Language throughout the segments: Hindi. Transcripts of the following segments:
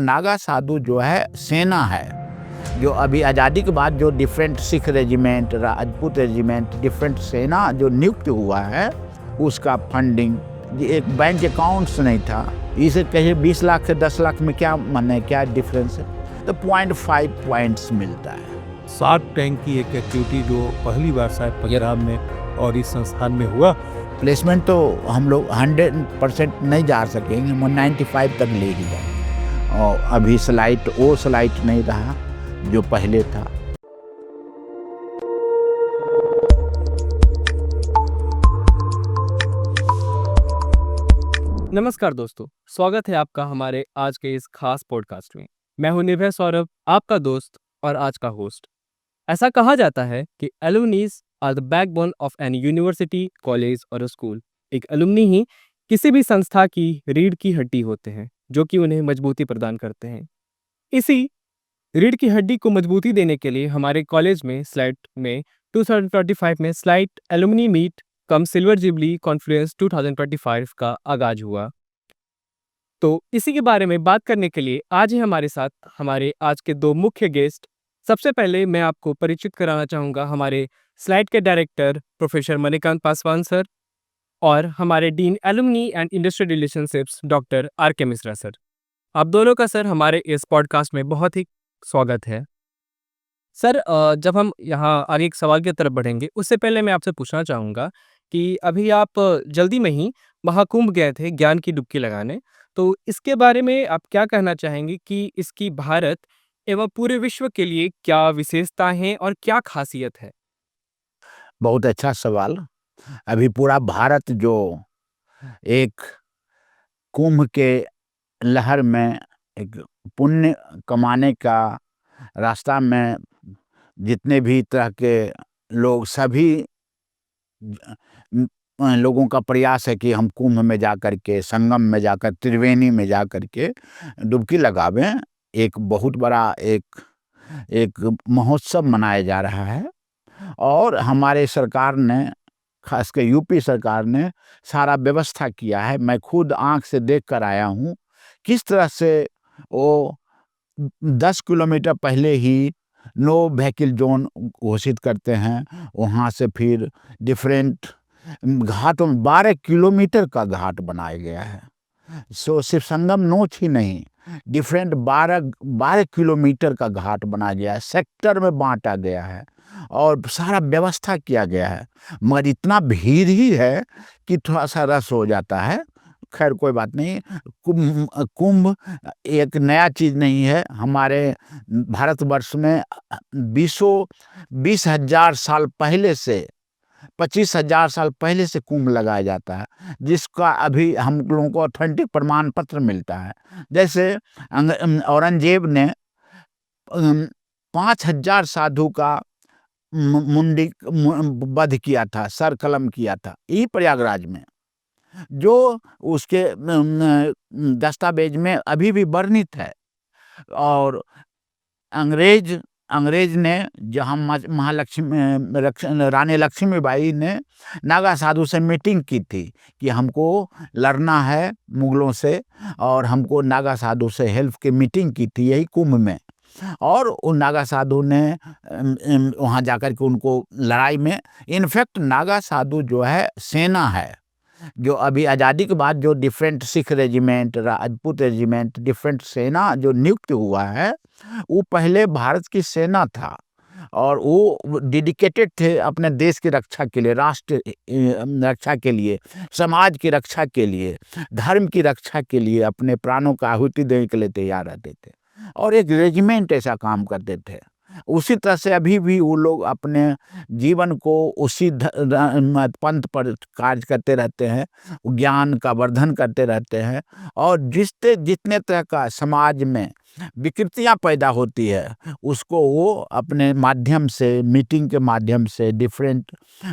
नागा साधु जो है सेना है, जो अभी आज़ादी के बाद जो different Sikh regiment, Rajput regiment, different सेना जो नियुक्त हुआ है, उसका फंडिंग एक बैंक अकाउंट्स नहीं था। इसे कहिए 20 लाख से 10 लाख में क्या माने, क्या डिफरेंस है? तो 0.5 पॉइंट्स मिलता है। शार्क टैंक की एक एक्टिविटी जो पहली बार शायद पंजाब में और इस संस्थान में हुआ। प्लेसमेंट तो हम लोग 100% नहीं जा सकेंगे, 95 तक ले ही जाएंगे। और अभी वो स्लाइट नहीं रहा जो पहले था। नमस्कार दोस्तों, स्वागत है आपका हमारे आज के इस खास पॉडकास्ट में। मैं हूं निर्भय सौरभ, आपका दोस्त और आज का होस्ट। ऐसा कहा जाता है कि alumnis are the backbone of an university, college और स्कूल। एक एलुमनी ही किसी भी संस्था की रीढ़ की हड्डी होते हैं, जो कि उन्हें मजबूती प्रदान करते हैं। इसी रीढ़ की हड्डी को मजबूती देने के लिए हमारे कॉलेज में 2025 में स्लाइट एलुमनी मीट कम सिल्वर जुबली कॉन्फ्रेंस 2025 का आगाज हुआ। तो इसी के बारे में बात करने के लिए आज ही हमारे साथ हमारे आज के दो मुख्य गेस्ट। सबसे पहले मैं आपको परिचित कराना चाहूँगा हमारे स्लाइड के director professor Manikant Paswan sir और हमारे dean alumni and industrial relationships doctor R K. Mishra sir. आप दोनों का सर हमारे इस पॉडकास्ट में बहुत ही स्वागत है। सर, जब हम यहाँ आगे एक सवाल की तरफ बढ़ेंगे, उससे पहले मैं आपसे पूछना चाहूँगा कि अभी आप जल्दी में ही महाकुंभ गए थे ज्ञान की डुबकी लगाने। तो इसके बारे में आप क्या कहना चाहेंगे कि इसकी भारत एवं पूरे विश्व के लिए क्या विशेषता हैं और क्या खासियत है? बहुत अच्छा सवाल। अभी पूरा भारत जो एक कुंभ के लहर में एक पुण्य कमाने का रास्ता में, जितने भी तरह के लोग, सभी लोगों का प्रयास है कि हम कुंभ में जाकर के, संगम में जाकर, त्रिवेणी में जाकर के डुबकी लगावें। एक बहुत बड़ा एक महोत्सव मनाया जा रहा है और हमारे सरकार ने, खास कर यूपी सरकार ने सारा व्यवस्था किया है। मैं खुद आंख से देख कर आया हूँ किस तरह से वो 10 किलोमीटर पहले ही नो व्हीकल जोन घोषित करते हैं। वहाँ से फिर डिफरेंट घाटों में 12 किलोमीटर का घाट बनाया गया है। सिर्फ संगम नोच ही नहीं, डिफरेंट 12 किलोमीटर का घाट बनाया गया है, सेक्टर में बांटा गया है और सारा व्यवस्था किया गया है। मगर इतना भीड़ ही है कि थोड़ा सा रस हो जाता है। खैर कोई बात नहीं। कुंभ एक नया चीज़ नहीं है। हमारे भारतवर्ष में 20,000 साल पहले से, 25,000 साल पहले से कुंभ लगाया जाता है, जिसका अभी हम लोगों को ऑथेंटिक प्रमाण पत्र मिलता है। जैसे औरंगजेब ने 5,000 साधु का मुंडी वध किया था, सर कलम किया था, यही प्रयागराज में, जो उसके दस्तावेज में अभी भी वर्णित है। और अंग्रेज ने जहाँ रानी लक्ष्मीबाई ने नागा साधु से मीटिंग की थी कि हमको लड़ना है मुगलों से, और हमको नागा साधु से हेल्प की मीटिंग की थी यही कुंभ में। और उन नागा साधु ने वहाँ जाकर के उनको लड़ाई में, इनफैक्ट नागा साधु जो है सेना है, जो अभी आज़ादी के बाद जो different Sikh regiment, Rajput regiment, different सेना जो नियुक्त हुआ है, वो पहले भारत की सेना था और वो डेडिकेटेड थे अपने देश की रक्षा के लिए, राष्ट्र रक्षा के लिए, समाज की रक्षा के लिए, धर्म की रक्षा के लिए अपने प्राणों का आहुति देने के लिए तैयार रहते थे और एक रेजिमेंट ऐसा काम करते थे। उसी तरह से अभी भी वो लोग अपने जीवन को उसी पंथ पर कार्य करते रहते हैं, ज्ञान का वर्धन करते रहते हैं। और जितने तरह का समाज में विकृतियां पैदा होती है, उसको वो अपने माध्यम से, मीटिंग के माध्यम से, डिफरेंट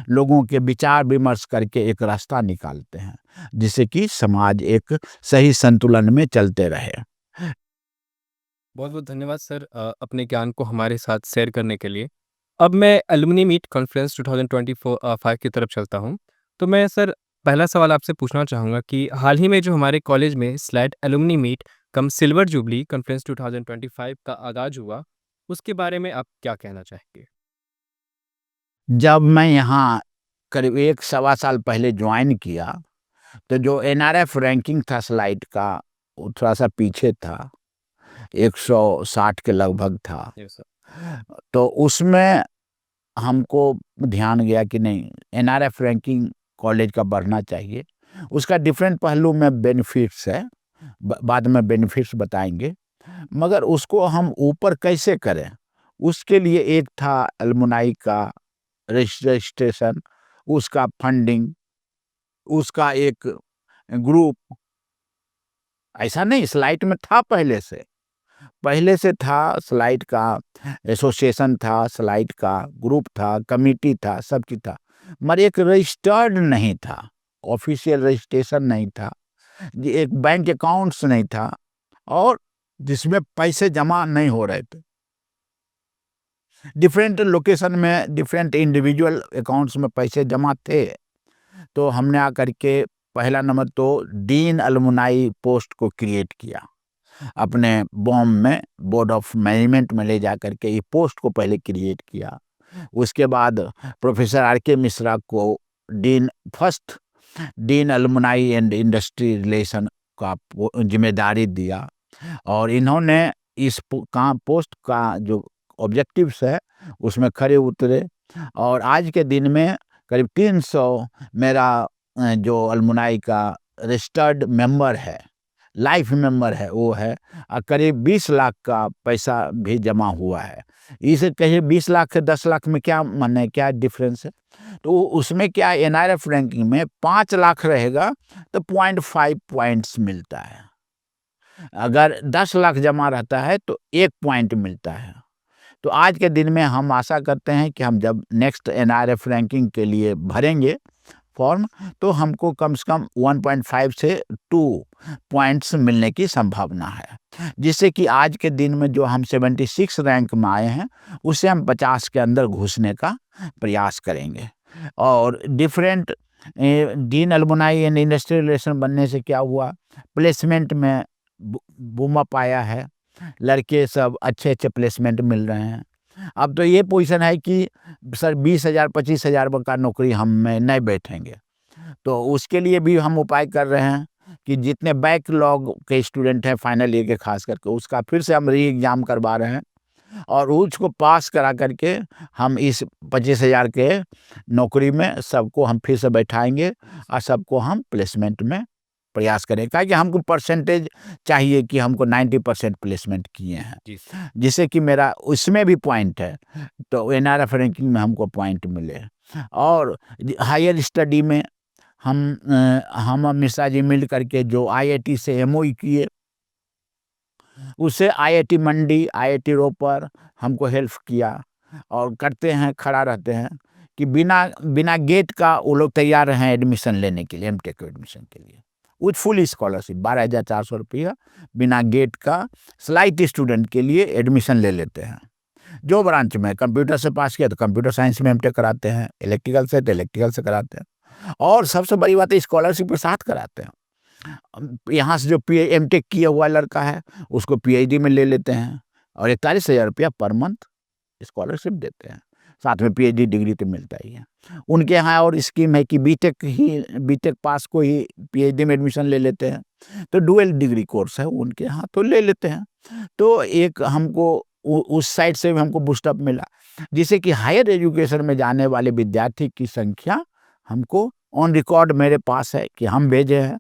लोगों के विचार विमर्श करके एक रास्ता निकालते हैं, जिससे कि समाज एक सही संतुलन में चलते रहे। बहुत बहुत धन्यवाद सर, अपने ज्ञान को हमारे साथ शेयर करने के लिए। अब मैं एलुमनी मीट कॉन्फ्रेंस 2025 की तरफ चलता हूँ। तो मैं सर पहला सवाल आपसे पूछना चाहूँगा कि हाल ही में जो हमारे कॉलेज में स्लाइट एलुमनी मीट कम सिल्वर जुबली कॉन्फ्रेंस 2025 का आगाज हुआ, उसके बारे में आप क्या कहना चाहेंगे? जब मैं यहाँ करीब 1 सवा साल पहले जॉइन किया, तो जो एनआरएफ रैंकिंग था स्लाइड का, वो थोड़ा-सा पीछे था, 160 के लगभग था। Yes sir. तो उसमें हमको ध्यान गया कि नहीं, एनआरएफ रैंकिंग कॉलेज का बढ़ना चाहिए। उसका डिफरेंट पहलू में बेनिफिट्स है, बाद में बेनिफिट्स बताएँगे। मगर उसको हम ऊपर कैसे करें? उसके लिए एक था एलुमनाई का रजिस्ट्रेशन, उसका फंडिंग, उसका एक ग्रुप, ऐसा नहीं स्लाइड में था पहले से था स्लाइड का एसोसिएशन था, स्लाइड का ग्रुप था, कमिटी था, सब चीज़ था। मगर एक रजिस्टर्ड नहीं था, ऑफिशियल रजिस्ट्रेशन नहीं था, ये एक बैंक अकाउंट्स नहीं था और जिसमें पैसे जमा नहीं हो रहे थे। डिफरेंट लोकेशन में डिफरेंट इंडिविजुअल अकाउंट्स में पैसे जमा थे। तो हमने आकर के पहला नंबर तो डीन अलुमनाई पोस्ट को क्रिएट किया। अपने बॉम में बोर्ड ऑफ मैनेजमेंट में ले जा कर के ये पोस्ट को पहले क्रिएट किया। उसके बाद प्रोफेसर आर के मिश्रा को first dean alumni and industry relation का जिम्मेदारी दिया और इन्होंने इस पोस्ट का जो ऑब्जेक्टिव्स है उसमें खरे उतरे और आज के दिन में करीब 300 मेरा जो अलुमनाई का रजिस्टर्ड मेंबर है, लाइफ मेंबर है, वो है और करीब 20 लाख का पैसा भी जमा हुआ है। इसे कहिए 20 लाख से 10 लाख में क्या माने, क्या डिफरेंस है? तो उसमें क्या एनआरएफ रैंकिंग में 5 लाख रहेगा तो 0.5 पॉइंट्स मिलता है, अगर 10 लाख जमा रहता है तो 1 पॉइंट मिलता है। तो आज के दिन में हम आशा करते हैं कि हम जब नेक्स्ट एनआरएफ रैंकिंग के लिए भरेंगे फॉर्म तो हमको कम से कम 1.5 से 2 पॉइंट्स मिलने की संभावना है, जिससे कि आज के दिन में जो हम 76 रैंक में आए हैं उससे हम 50 के अंदर घुसने का प्रयास करेंगे। और different dean alumni and industrial relation बनने से क्या हुआ, प्लेसमेंट में बूम अप आया है, लड़के सब अच्छे प्लेसमेंट मिल रहे हैं। अब तो ये पोजीशन है कि सर 20,000 25,000 का नौकरी हम में नहीं बैठेंगे, तो उसके लिए भी हम उपाय कर रहे हैं कि जितने बैकलॉग के स्टूडेंट हैं फाइनल ईयर के खास करके, उसका फिर से हम री एग्ज़ाम करवा रहे हैं और उसको पास करा करके हम इस 25,000 के नौकरी में सबको हम फिर से बैठाएंगे और सबको हम प्लेसमेंट में प्रयास करें, क्या कि हमको परसेंटेज चाहिए कि हमको 90% प्लेसमेंट किए हैं, जी जिससे कि मेरा उसमें भी पॉइंट है, तो एनआरएफ रैंकिंग में हमको पॉइंट मिले। और हायर स्टडी में हम मिश्रा जी मिल करके जो आईआईटी से एमओयू किए, उससे आईआईटी मंडी, आईआईटी रोपर हमको हेल्प किया और करते हैं, खड़ा रहते हैं कि बिना गेट का वो लोग तैयार हैं एडमिशन लेने के लिए, एमटेक एडमिशन के लिए विथ फुल स्कॉलरशिप 12,400 रुपया बिना गेट का स्लाइट स्टूडेंट के लिए एडमिशन ले लेते हैं। जो ब्रांच में कंप्यूटर से पास किया तो कंप्यूटर साइंस में एमटेक कराते हैं, इलेक्ट्रिकल से तो इलेक्ट्रिकल से कराते हैं और सबसे बड़ी बात है स्कॉलरशिप के साथ कराते हैं। यहाँ से जो एमटेक किया हुआ लड़का है उसको पीएचडी में ले लेते हैं और 41,000 रुपया पर मंथ स्कॉलरशिप देते हैं, साथ में पीएचडी डिग्री तो मिलता ही है। उनके यहाँ और स्कीम है कि बीटेक पास को ही पीएचडी में एडमिशन ले लेते हैं, तो डुअल डिग्री कोर्स है उनके यहाँ तो ले लेते हैं। तो एक हमको उस साइड से भी हमको बूस्टअप मिला, जिससे कि हायर एजुकेशन में जाने वाले विद्यार्थी की संख्या हमको ऑन रिकॉर्ड मेरे पास है कि हम भेजे हैं,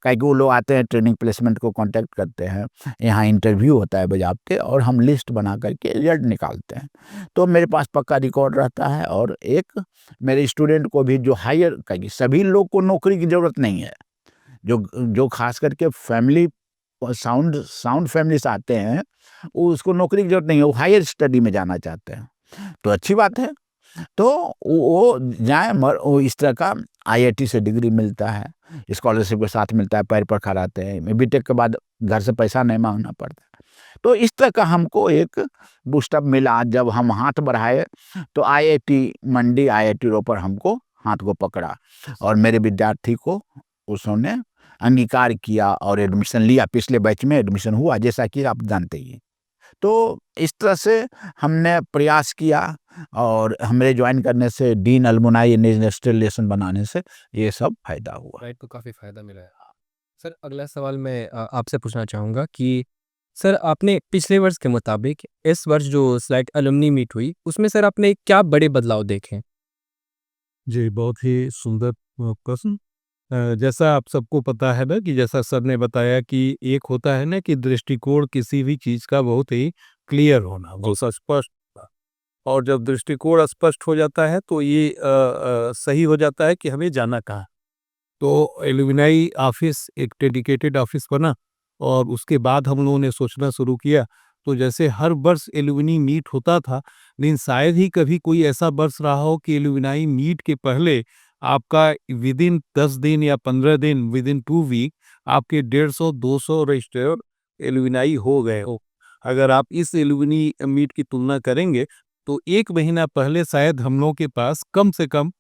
कई वो लोग आते हैं ट्रेनिंग प्लेसमेंट को कांटेक्ट करते हैं, यहाँ इंटरव्यू होता है बजाते और हम लिस्ट बना करके रिजल्ट निकालते हैं, तो मेरे पास पक्का रिकॉर्ड रहता है। और एक मेरे स्टूडेंट को भी जो हायर, कहीं सभी लोग को नौकरी की ज़रूरत नहीं है, जो खास करके फैमिली साउंड फैमिली से आते हैं उसको नौकरी की ज़रूरत नहीं है, वो हायर स्टडी में जाना चाहते हैं, तो अच्छी बात है, तो वो जाए। मगर वो इस तरह का आईआईटी से डिग्री मिलता है, स्कॉलरशिप के साथ मिलता है, पैर पर खड़ा रहते हैं, बीटेक के बाद घर से पैसा नहीं मांगना पड़ता। तो इस तरह का हमको एक बूस्टअप मिला। जब हम हाथ बढ़ाए तो आईआईटी मंडी, आईआईटी रोपर हमको हाथ को पकड़ा और मेरे विद्यार्थी को उसने अंगीकार किया और एडमिशन लिया, पिछले बैच में एडमिशन हुआ, जैसा कि आप जानते ही हैं। तो इस तरह से हमने प्रयास किया और हमरे जॉइन करने से, डीन अलुमनाई इंडस्ट्रियल रिलेशन बनाने से ये सब फ़ायदा हुआ। राइट, तो काफ़ी फ़ायदा मिला है। सर, अगला सवाल मैं आपसे पूछना चाहूँगा कि सर, आपने पिछले वर्ष के मुताबिक इस वर्ष जो स्लाइट अलुमनी मीट हुई, उसमें सर आपने क्या बड़े बदलाव देखे? जी, बहुत ही सुंदर प्रश्न। जैसा आप सबको पता है ना कि जैसा सर ने बताया कि एक होता है ना कि दृष्टिकोण किसी भी चीज़ का बहुत ही क्लियर होना, बहुत स्पष्ट होना। और जब दृष्टिकोण स्पष्ट हो जाता है तो ये सही हो जाता है कि हमें जाना कहाँ है। तो एलुमनाई ऑफिस एक डेडिकेटेड ऑफिस बना और उसके बाद हम लोगों ने सोचना शुरू किया। तो जैसे हर वर्ष एलुमनी मीट होता था, लेकिन शायद ही कभी कोई ऐसा वर्ष रहा हो कि एलुमनाई मीट के पहले आपका विदिन 10 दिन या 15 दिन, विदिन 2 वीक आपके 150-200 रजिस्टर्ड एलुमनाई हो गए हो। अगर आप इस एलुमनी मीट की तुलना करेंगे तो 1 महीना पहले शायद हम लोगों के पास कम से कम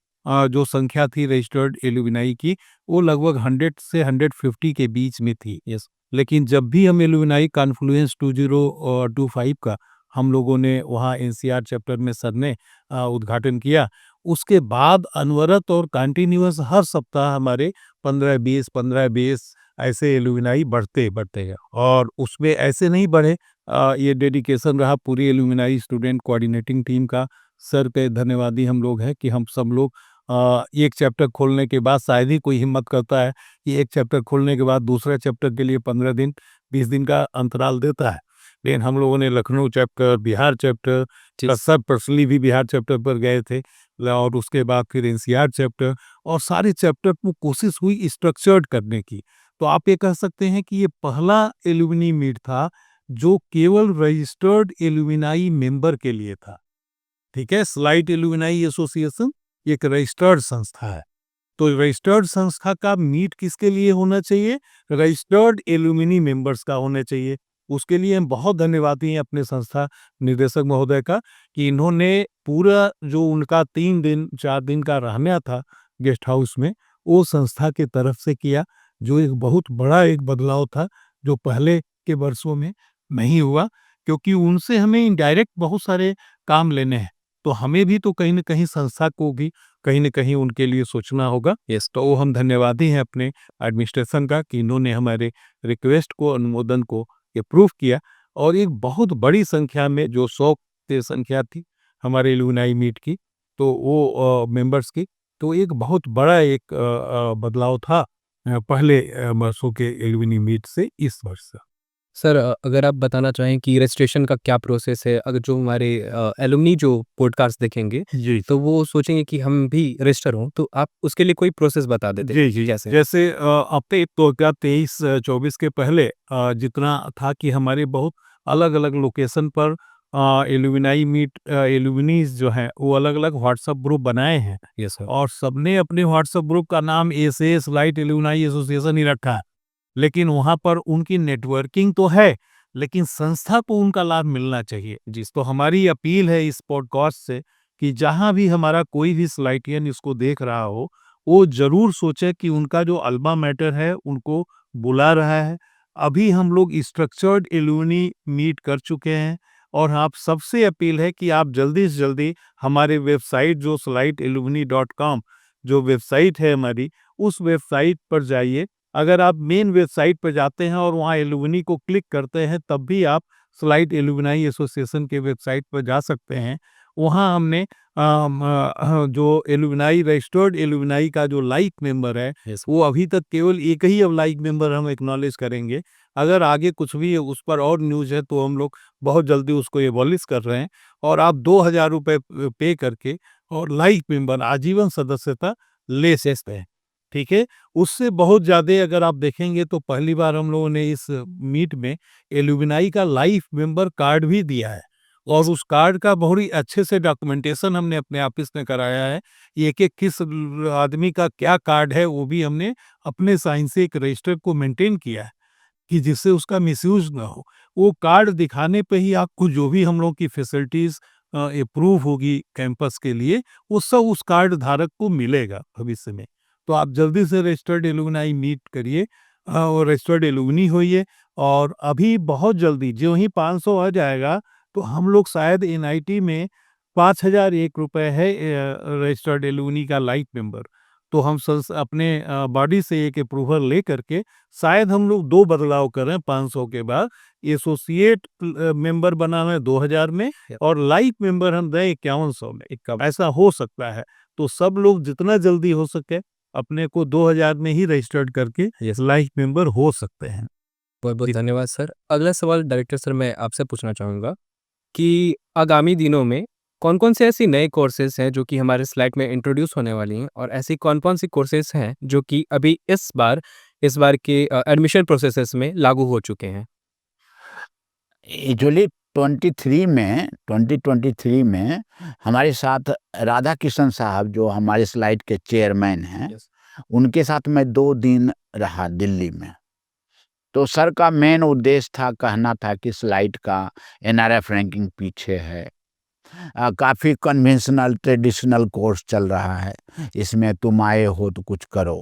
जो संख्या थी रजिस्टर्ड एलुमनाई की, वो लगभग 100 से 150 के बीच में थी। यस। लेकिन जब भी हम एलुमनाई कॉन्फ्लुएंस 2025 का हम लोगों ने वहाँ एनसीआर चैप्टर में सर ने उद्घाटन किया, उसके बाद अनवरत और कंटिन्यूअस हर सप्ताह हमारे 15-20, 15-20 ऐसे एलुमनाई बढ़ते गए और उसमें ऐसे नहीं बढ़े। ये डेडिकेशन रहा पूरी एलुमनाई स्टूडेंट कोऑर्डिनेटिंग टीम का। सर के धन्यवादी हम लोग हैं कि हम सब लोग एक चैप्टर खोलने के बाद शायद ही कोई हिम्मत करता है कि एक चैप्टर खोलने के बाद दूसरे चैप्टर के लिए 15 दिन 20 दिन का अंतराल देता है। लेकिन हम लोगों ने लखनऊ चैप्टर, बिहार चैप्टर, सब पर्सनली भी बिहार चैप्टर पर गए थे और उसके बाद फिर एनसीआर चैप्टर और सारे चैप्टर को कोशिश हुई स्ट्रक्चर्ड करने की। तो आप ये कह सकते हैं कि ये पहला एलुमनी मीट था जो केवल रजिस्टर्ड एलुमनाई मेंबर के लिए था। ठीक है, स्लाइट एलुमनाई एसोसिएशन एक रजिस्टर्ड संस्था है। तो रजिस्टर्ड संस्था का मीट किसके लिए होना चाहिए? रजिस्टर्ड एलुमनी मेंबर्स का होना चाहिए। उसके लिए हम बहुत धन्यवादी हैं अपने संस्था निदेशक महोदय का कि इन्होंने पूरा जो उनका 3 दिन 4 दिन का रहना था गेस्ट हाउस में, वो संस्था के तरफ से किया, जो एक बहुत बड़ा एक बदलाव था, जो पहले के वर्षों में नहीं हुआ, क्योंकि उनसे हमें इनडायरेक्ट बहुत सारे काम लेने हैं। तो हमें भी तो कहीं न कहीं संस्था को भी कहीं न कहीं उनके लिए सोचना होगा। यस। तो हम धन्यवादी हैं अपने एडमिनिस्ट्रेशन का कि इन्होंने हमारे रिक्वेस्ट को, अनुमोदन को अप्रूव किया और एक बहुत बड़ी संख्या में जो 100 की संख्या थी हमारे एलुमनाई मीट की, तो वो मेंबर्स की, तो एक बहुत बड़ा एक बदलाव था पहले वर्षों के एलुमनी मीट से इस वर्ष से। सर, अगर आप बताना चाहें कि रजिस्ट्रेशन का क्या प्रोसेस है? अगर जो हमारे एलुमनी जो पॉडकास्ट देखेंगे, जी। तो वो सोचेंगे कि हम भी रजिस्टर हों, तो आप उसके लिए कोई प्रोसेस बता देते जी, जी। कैसे? जैसे अपने 2023-24 के पहले जितना था कि हमारे बहुत अलग-अलग लोकेशन पर एलुमनाई मीट एलुमनीज़ जो हैं, वो अलग-अलग व्हाट्सएप ग्रुप बनाए हैं यस सर। और सबने अपने व्हाट्सएप ग्रुप का नाम एसएएस लाइट एलुमनाई एसोसिएशन ही रखा है। लेकिन वहाँ पर उनकी नेटवर्किंग तो है, लेकिन संस्था को उनका लाभ मिलना चाहिए। तो हमारी अपील है इस पॉडकास्ट से कि जहाँ भी हमारा कोई भी स्लाइटियन इसको देख रहा हो, वो ज़रूर सोचे कि उनका जो अल्मा मैटर है, उनको बुला रहा है। अभी हम लोग स्ट्रक्चर्ड एलुमनी मीट कर चुके हैं और आप सबसे अपील है कि आप जल्दी से जल्दी हमारे वेबसाइट जो slitealumni.com जो वेबसाइट है हमारी, उस वेबसाइट पर जाइए। अगर आप मेन वेबसाइट पर जाते हैं और वहाँ एलुमनी को क्लिक करते हैं, तब भी आप स्लाइट एलुमनाई एसोसिएशन के वेबसाइट पर जा सकते हैं। वहाँ हमने जो एलुमनाई रजिस्टर्ड एलुमनाई का जो लाइक मेंबर है, यस। वो अभी तक केवल एक ही अब लाइक मेंबर हम एक्नॉलेज करेंगे। अगर आगे कुछ भी उस पर और न्यूज़ है तो हम लोग बहुत जल्दी उसको एबॉलिश कर रहे हैं और आप 2000 रुपए पे करके और लाइक मेंबर आजीवन सदस्यता ले सकते हैं। ठीक है? उससे बहुत ज़्यादा अगर आप देखेंगे तो पहली बार हम लोगों ने इस मीट में एलुमनाई का लाइफ मेंबर कार्ड भी दिया है और उस कार्ड का बहुत ही अच्छे से डॉक्यूमेंटेशन हमने अपने ऑफिस में कराया है। एक-एक किस आदमी का क्या कार्ड है वो भी हमने अपने साइन से एक रजिस्टर को मेंटेन किया है कि जिससे उसका मिसयूज़ ना हो। वो कार्ड दिखाने पे ही आपको जो भी हम लोग की फैसिलिटीज़ अप्रूव होगी कैंपस के लिए, वो सब उस कार्ड धारक को मिलेगा भविष्य में। तो आप जल्दी से रजिस्टर्ड एलुमनाई मीट करिए और रजिस्टर्ड एलुमनी होइए। और अभी बहुत जल्दी जो ही 500 आ जाएगा तो हम लोग शायद एनआईटी में 5001 रुपए है रजिस्टर्ड एलुमनी का लाइफ मेंबर। तो हम अपने बॉडी से एक अप्रूवल ले करके शायद हम लोग 2 बदलाव करें 500 के बाद। एसोसिएट मेंबर बनाना है 2000 में और लाइफ मेंबर हम दें 5100 में। ऐसा हो सकता है। तो सब लोग जितना जल्दी हो सके अपने को 2000 में ही रजिस्टर्ड करके लाइफ मेंबर हो सकते हैं। बहुत बहुत धन्यवाद सर। अगला सवाल डायरेक्टर सर मैं आपसे पूछना चाहूँगा कि आगामी दिनों में कौन-कौन से ऐसी नए कोर्सेज़ हैं जो कि हमारे स्लाइड में इंट्रोड्यूस होने वाली हैं और ऐसी कौन-कौन सी कोर्सेज़ हैं जो कि अभी इस बार के एडमिशन प्रोसेसेस में लागू हो चुके हैं? एक्चुअली 2023 में हमारे साथ राधा कृष्ण साहब जो हमारे स्लाइड के चेयरमैन हैं, यस। उनके साथ मैं 2 दिन रहा दिल्ली में। तो सर का मेन उद्देश्य था, कहना था कि स्लाइड का एनआरएफ रैंकिंग पीछे है। काफ़ी कन्वेंशनल ट्रेडिशनल कोर्स चल रहा है, इसमें तुम आए हो तो कुछ करो,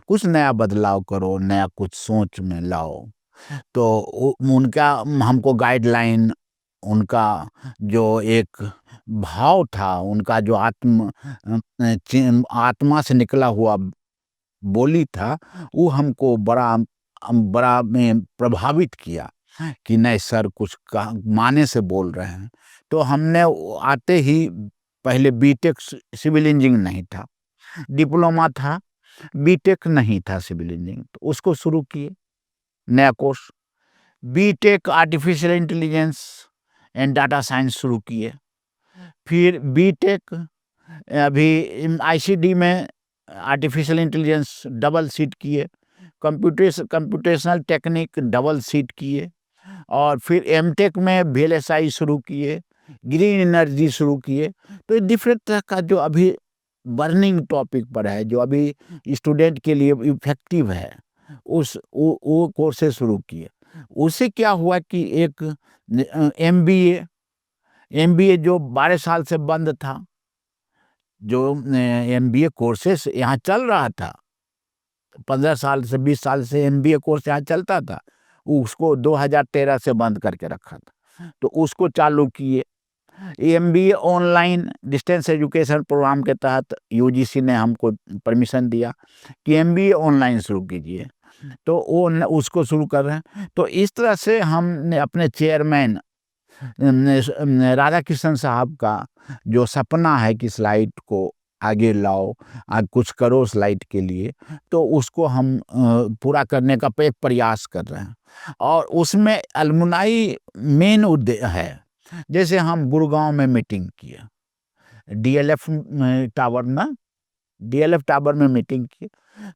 कुछ नया बदलाव करो, नया कुछ सोच में लाओ। तो उनका हमको गाइडलाइन, उनका जो एक भाव था, उनका जो आत्मा से निकला हुआ बोली था, वो हमको बड़ा में प्रभावित किया कि नहीं सर कुछ माने से बोल रहे हैं। तो हमने आते ही पहले बीटेक सिविल इंजीनियरिंग नहीं था, डिप्लोमा था, बीटेक नहीं था सिविल इंजीनियरिंग, तो उसको शुरू किए नया course. B Tech artificial intelligence and data science शुरू किए। फिर बीटेक अभी आईसीडी में आर्टिफिशियल इंटेलिजेंस डबल सीट किए, कंप्यूटेशनल टेक्निक डबल सीट किए, और फिर एमटेक में वीएलएसआई शुरू किए, ग्रीन एनर्जी शुरू किए। तो डिफरेंट तरह का जो अभी बर्निंग टॉपिक पर है, जो अभी स्टूडेंट के लिए इफेक्टिव है, वो कोर्सेज शुरू किए। उससे क्या हुआ कि एक एमबीए जो 12 साल से बंद था, जो एमबीए कोर्सेस यहाँ चल रहा था, 15 साल से 20 साल से एमबीए कोर्स यहाँ चलता था, उसको 2013 से बंद करके रखा था। तो उसको चालू किए। MBA online distance education programme के तहत यूजीसी ने हमको परमिशन दिया कि एमबीए ऑनलाइन शुरू कीजिए, तो वो उसको शुरू कर रहे हैं। तो इस तरह से हमने अपने चेयरमैन राधा कृष्ण साहब का जो सपना है कि स्लाइड को आगे लाओ, कुछ करो स्लाइड के लिए, तो उसको हम पूरा करने का एक प्रयास कर रहे हैं। और उसमें अलमुनाई मेन उद्देश्य है। जैसे हम गुड़गांव में मीटिंग किए, डीएलएफ टावर में मीटिंग की,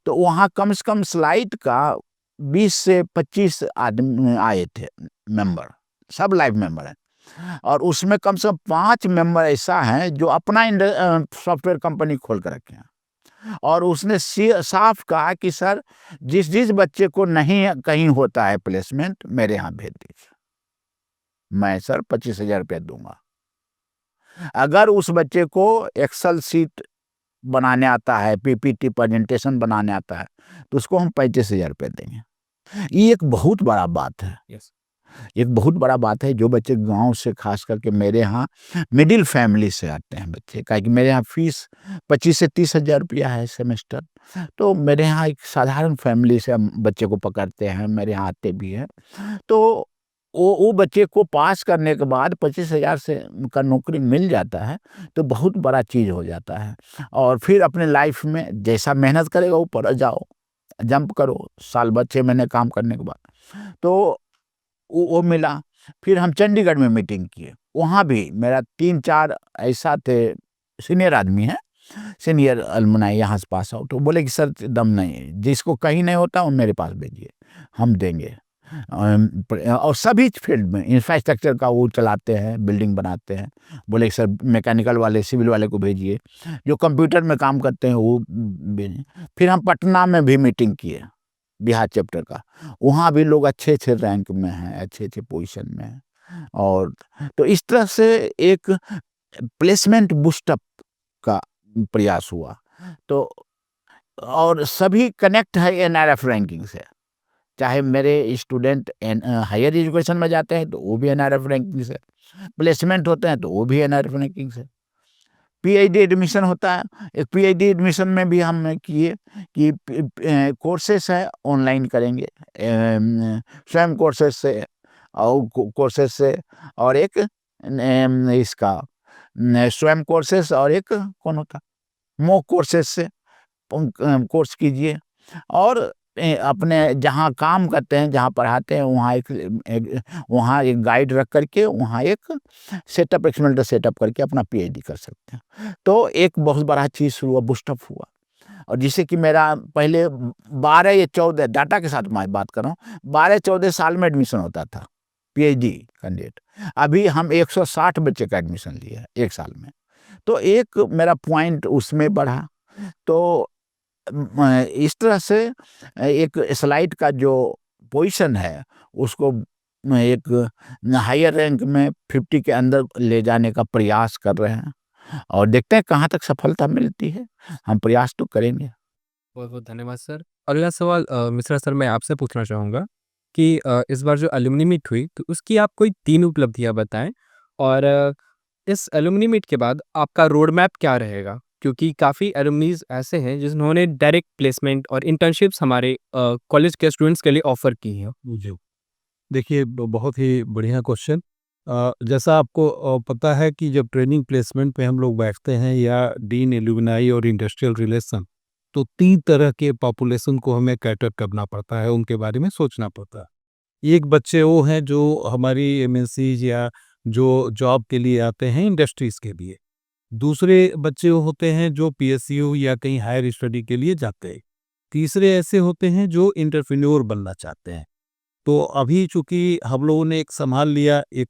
तो वहाँ कम से कम स्लाइड का 20 से 25 आदमी आए थे, मेंबर, सब लाइव मेंबर हैं। और उसमें कम से कम 5 मेंबर ऐसा हैं जो अपना सॉफ्टवेयर कंपनी खोल कर रखे हैं। और उसने साफ कहा कि सर जिस बच्चे को नहीं कहीं होता है प्लेसमेंट, मेरे यहाँ भेज दीजिए, मैं सर 25,000 रुपया दूंगा। अगर उस बच्चे को एक्सेल शीट बनाने आता है, पीपीटी प्रेजेंटेशन बनाने आता है, तो उसको हम 35,000 रुपये देंगे। ये एक बहुत बड़ा बात है। यस। एक बहुत बड़ा बात है। जो बच्चे गांव से खास करके मेरे यहाँ मिडिल फैमिली से आते हैं बच्चे, काहे कि मेरे यहाँ फीस 25 से 30,000 रुपया है सेमेस्टर। तो मेरे यहाँ एक साधारण फैमिली से हम बच्चे को पकड़ते हैं, मेरे यहाँ आते भी हैं। तो वो बच्चे को पास करने के बाद 25,000 से का नौकरी मिल जाता है, तो बहुत बड़ा चीज़ हो जाता है। और फिर अपने लाइफ में जैसा मेहनत करेगा ऊपर जाओ, जंप करो, साल भर 6 महीने काम करने के बाद। तो वो मिला। फिर हम चंडीगढ़ में मीटिंग किए, वहाँ भी मेरा 3-4 ऐसा थे, सीनियर आदमी हैं, सीनियर अलमुनाई यहाँ से पास आउट, तो बोले कि सर दम नहीं है, जिसको कहीं नहीं होता वो मेरे पास भेजिए, हम देंगे। और सभी फील्ड में इंफ्रास्ट्रक्चर का वो चलाते हैं, बिल्डिंग बनाते हैं। बोले कि सर मैकेनिकल वाले, सिविल वाले को भेजिए, जो कंप्यूटर में काम करते हैं वो भेजिए। फिर हम पटना में भी मीटिंग किए, बिहार चैप्टर का। वहाँ भी लोग अच्छे-अच्छे रैंक में हैं, अच्छे-अच्छे पोजीशन में हैं। और तो इस तरह से एक प्लेसमेंट बूस्टअप का प्रयास हुआ। तो और सभी कनेक्ट है एनआरएफ रैंकिंग से। चाहे मेरे स्टूडेंट हायर एजुकेशन में जाते हैं तो वो भी एनआरएफ रैंकिंग से, प्लेसमेंट होते हैं तो वो भी एनआरएफ रैंकिंग से, पीएचडी एडमिशन होता है, एक पीएचडी एडमिशन में भी हम किए कि कोर्सेस है ऑनलाइन करेंगे, स्वयं कोर्सेस से और कोर्सेस से, और एक इसका स्वयं कोर्सेस, और एक कौन होता मॉक कोर्सेस से कोर्स कीजिए, और अपने जहाँ काम करते हैं, जहाँ पढ़ाते हैं, वहाँ एक गाइड रख करके वहाँ एक सेटअप एक्सपेरिमेंटल सेटअप करके अपना पीएचडी कर सकते हैं। तो एक बहुत बड़ा चीज़ हुआ, बूस्टअप हुआ, और जिससे कि मेरा पहले 12 या 14 डाटा के साथ मैं बात कर रहा हूँ, 12-14 साल में एडमिशन होता था पीएचडी कैंडिडेट, अभी हम 160 बच्चे का एडमिशन लिए हैं एक साल में। तो एक मेरा पॉइंट उसमें बढ़ा। तो इस तरह से एक स्लाइड का जो पोजीशन है उसको एक हायर रैंक में 50 के अंदर ले जाने का प्रयास कर रहे हैं, और देखते हैं कहाँ तक सफलता मिलती है। हम प्रयास तो करेंगे। बहुत बहुत धन्यवाद सर। अगला सवाल मिश्रा सर मैं आपसे पूछना चाहूँगा कि इस बार जो एलुमनी मीट हुई तो उसकी आप कोई 3 उपलब्धियाँ बताएँ, और इस एलुमनी मीट के बाद आपका रोड मैप क्या रहेगा? क्योंकि काफ़ी एलुमनीज़ ऐसे हैं जिन्होंने डायरेक्ट प्लेसमेंट और इंटर्नशिप्स हमारे कॉलेज के स्टूडेंट्स के लिए ऑफ़र की हैं। जी। देखिए बहुत ही बढ़िया क्वेश्चन। जैसा आपको पता है कि जब ट्रेनिंग प्लेसमेंट पे हम लोग बैठते हैं या डीन एलुमनाई और इंडस्ट्रियल रिलेशन, तो 3 तरह के पॉपुलेशन को हमें कैटर करना पड़ता है, उनके बारे में सोचना पड़ता है। एक बच्चे वो हैं जो हमारी एमएनसीज या जो जॉब के लिए आते हैं इंडस्ट्रीज़ के लिए। दूसरे बच्चे वो होते हैं जो पीएसयू या कहीं हायर स्टडी के लिए जाते हैं। तीसरे ऐसे होते हैं जो एंटरप्रेन्योर बनना चाहते हैं। तो अभी चूँकि हम लोगों ने एक सँभाल लिया एक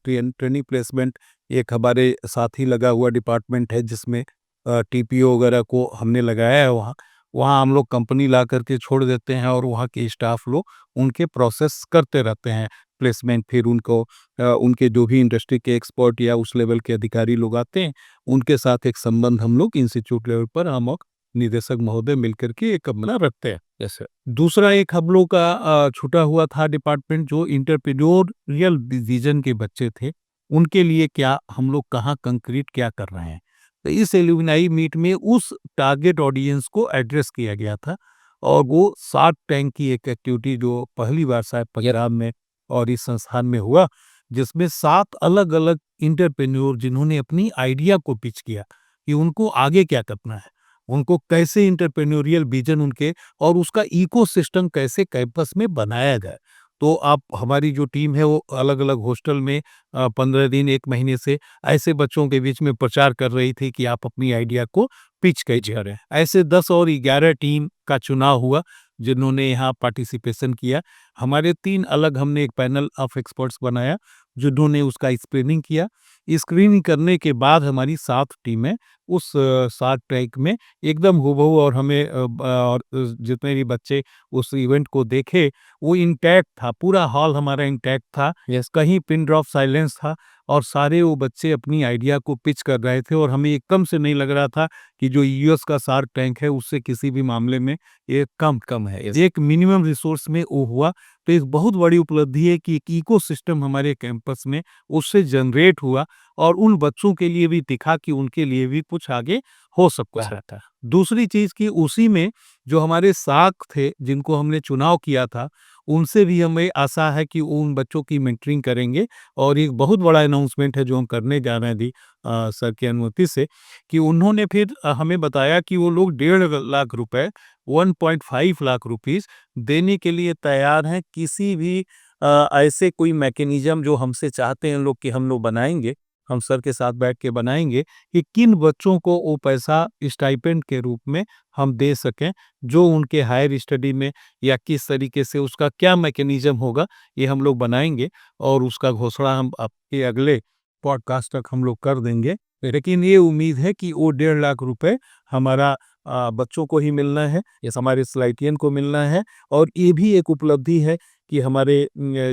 ट्रेनिंग प्लेसमेंट, एक हमारे साथ ही लगा हुआ डिपार्टमेंट है जिसमें टीपीओ वगैरह को हमने लगाया है वहाँ। वहाँ हम लोग कंपनी ला कर के छोड़ देते हैं और वहाँ के स्टाफ लोग उनके प्रोसेस करते रहते हैं प्लेसमेंट। फिर उनको उनके जो भी इंडस्ट्री के एक्सपर्ट या उस लेवल के अधिकारी लोग आते हैं, उनके साथ एक संबंध हम लोग इंस्टीट्यूट लेवल पर हम और निदेशक महोदय मिलकर के एक अपना रखते हैं। यस दूसरा एक हम लोग का छूटा हुआ था डिपार्टमेंट जो एंटरप्रेन्योरियल विजन के बच्चे थे, उनके लिए क्या हम लोग कहाँ कंक्रीट क्या कर रहे हैं। तो इस एलुमनाई मीट में उस टारगेट ऑडियंस को एड्रेस किया गया था, और वो शार्क टैंक की एक एक्टिविटी जो पहली बार शायद पंजाब में और इस संस्थान में हुआ, जिसमें 7 अलग-अलग एंटरप्रेन्योर जिन्होंने अपनी आइडिया को पिच किया कि उनको आगे क्या करना है, उनको कैसे एंटरप्रेन्योरियल विजन उनके और उसका इकोसिस्टम कैसे कैंपस में बनाया जाए। तो आप हमारी जो टीम है वो अलग-अलग हॉस्टल में 15 दिन 1 महीने से ऐसे बच्चों के बीच में प्रचार कर रही थी कि आप अपनी आइडिया को पिच कीजिए करें। ऐसे 10 और 11 टीम का चुनाव हुआ जिन्होंने यहाँ पार्टिसिपेशन किया। हमारे 3 अलग हमने एक पैनल ऑफ एक्सपर्ट्स बनाया जिन्होंने उसका स्क्रीनिंग किया। स्क्रीनिंग करने के बाद हमारी 7 टीमें उस शार्क टैंक में एकदम हूबहू, और हमें और जितने भी बच्चे उस इवेंट को देखे वो इंटैक्ट था, पूरा हॉल हमारा इंटैक्ट था, यस कहीं पिन ड्रॉप साइलेंस था, और सारे वो बच्चे अपनी आइडिया को पिच कर रहे थे, और हमें एकदम से नहीं लग रहा था कि जो यूएस का शार्क टैंक है उससे किसी भी मामले में ये कम है। यस एक मिनिमम रिसोर्स में वो हुआ। तो एक बहुत बड़ी उपलब्धि है कि एक इकोसिस्टम हमारे कैंपस में उससे जनरेट हुआ, और उन बच्चों के लिए भी दिखा कि उनके लिए भी कुछ आगे हो सकता कुछ है। रहता है। दूसरी चीज़ कि उसी में जो हमारे साथ थे जिनको हमने चुनाव किया था, उनसे भी हमें आशा है कि वो उन बच्चों की मेंटरिंग करेंगे, और एक बहुत बड़ा अनाउंसमेंट है जो हम करने जा रहे हैं अभी सर की अनुमति से, कि उन्होंने फिर हमें बताया कि वो लोग 1.5 लाख रुपए 1.5 लाख रुपीस देने के लिए तैयार हैं किसी भी ऐसे कोई मैकेनिज्म जो हमसे चाहते हैं लोग कि हम लोग बनाएंगे, हम सर के साथ बैठ के बनाएंगे कि किन बच्चों को वो पैसा स्टाइपेंड के रूप में हम दे सकें जो उनके हायर स्टडी में, या किस तरीके से उसका क्या मैकेनिज्म होगा ये हम लोग बनाएंगे, और उसका घोषणा हम आपके अगले पॉडकास्ट तक हम लोग कर देंगे। लेकिन ये उम्मीद है कि वो 1.5 लाख रुपए हमारा बच्चों को ही मिलना है, हमारे स्लाइटियन को मिलना है, और ये भी एक उपलब्धि है कि हमारे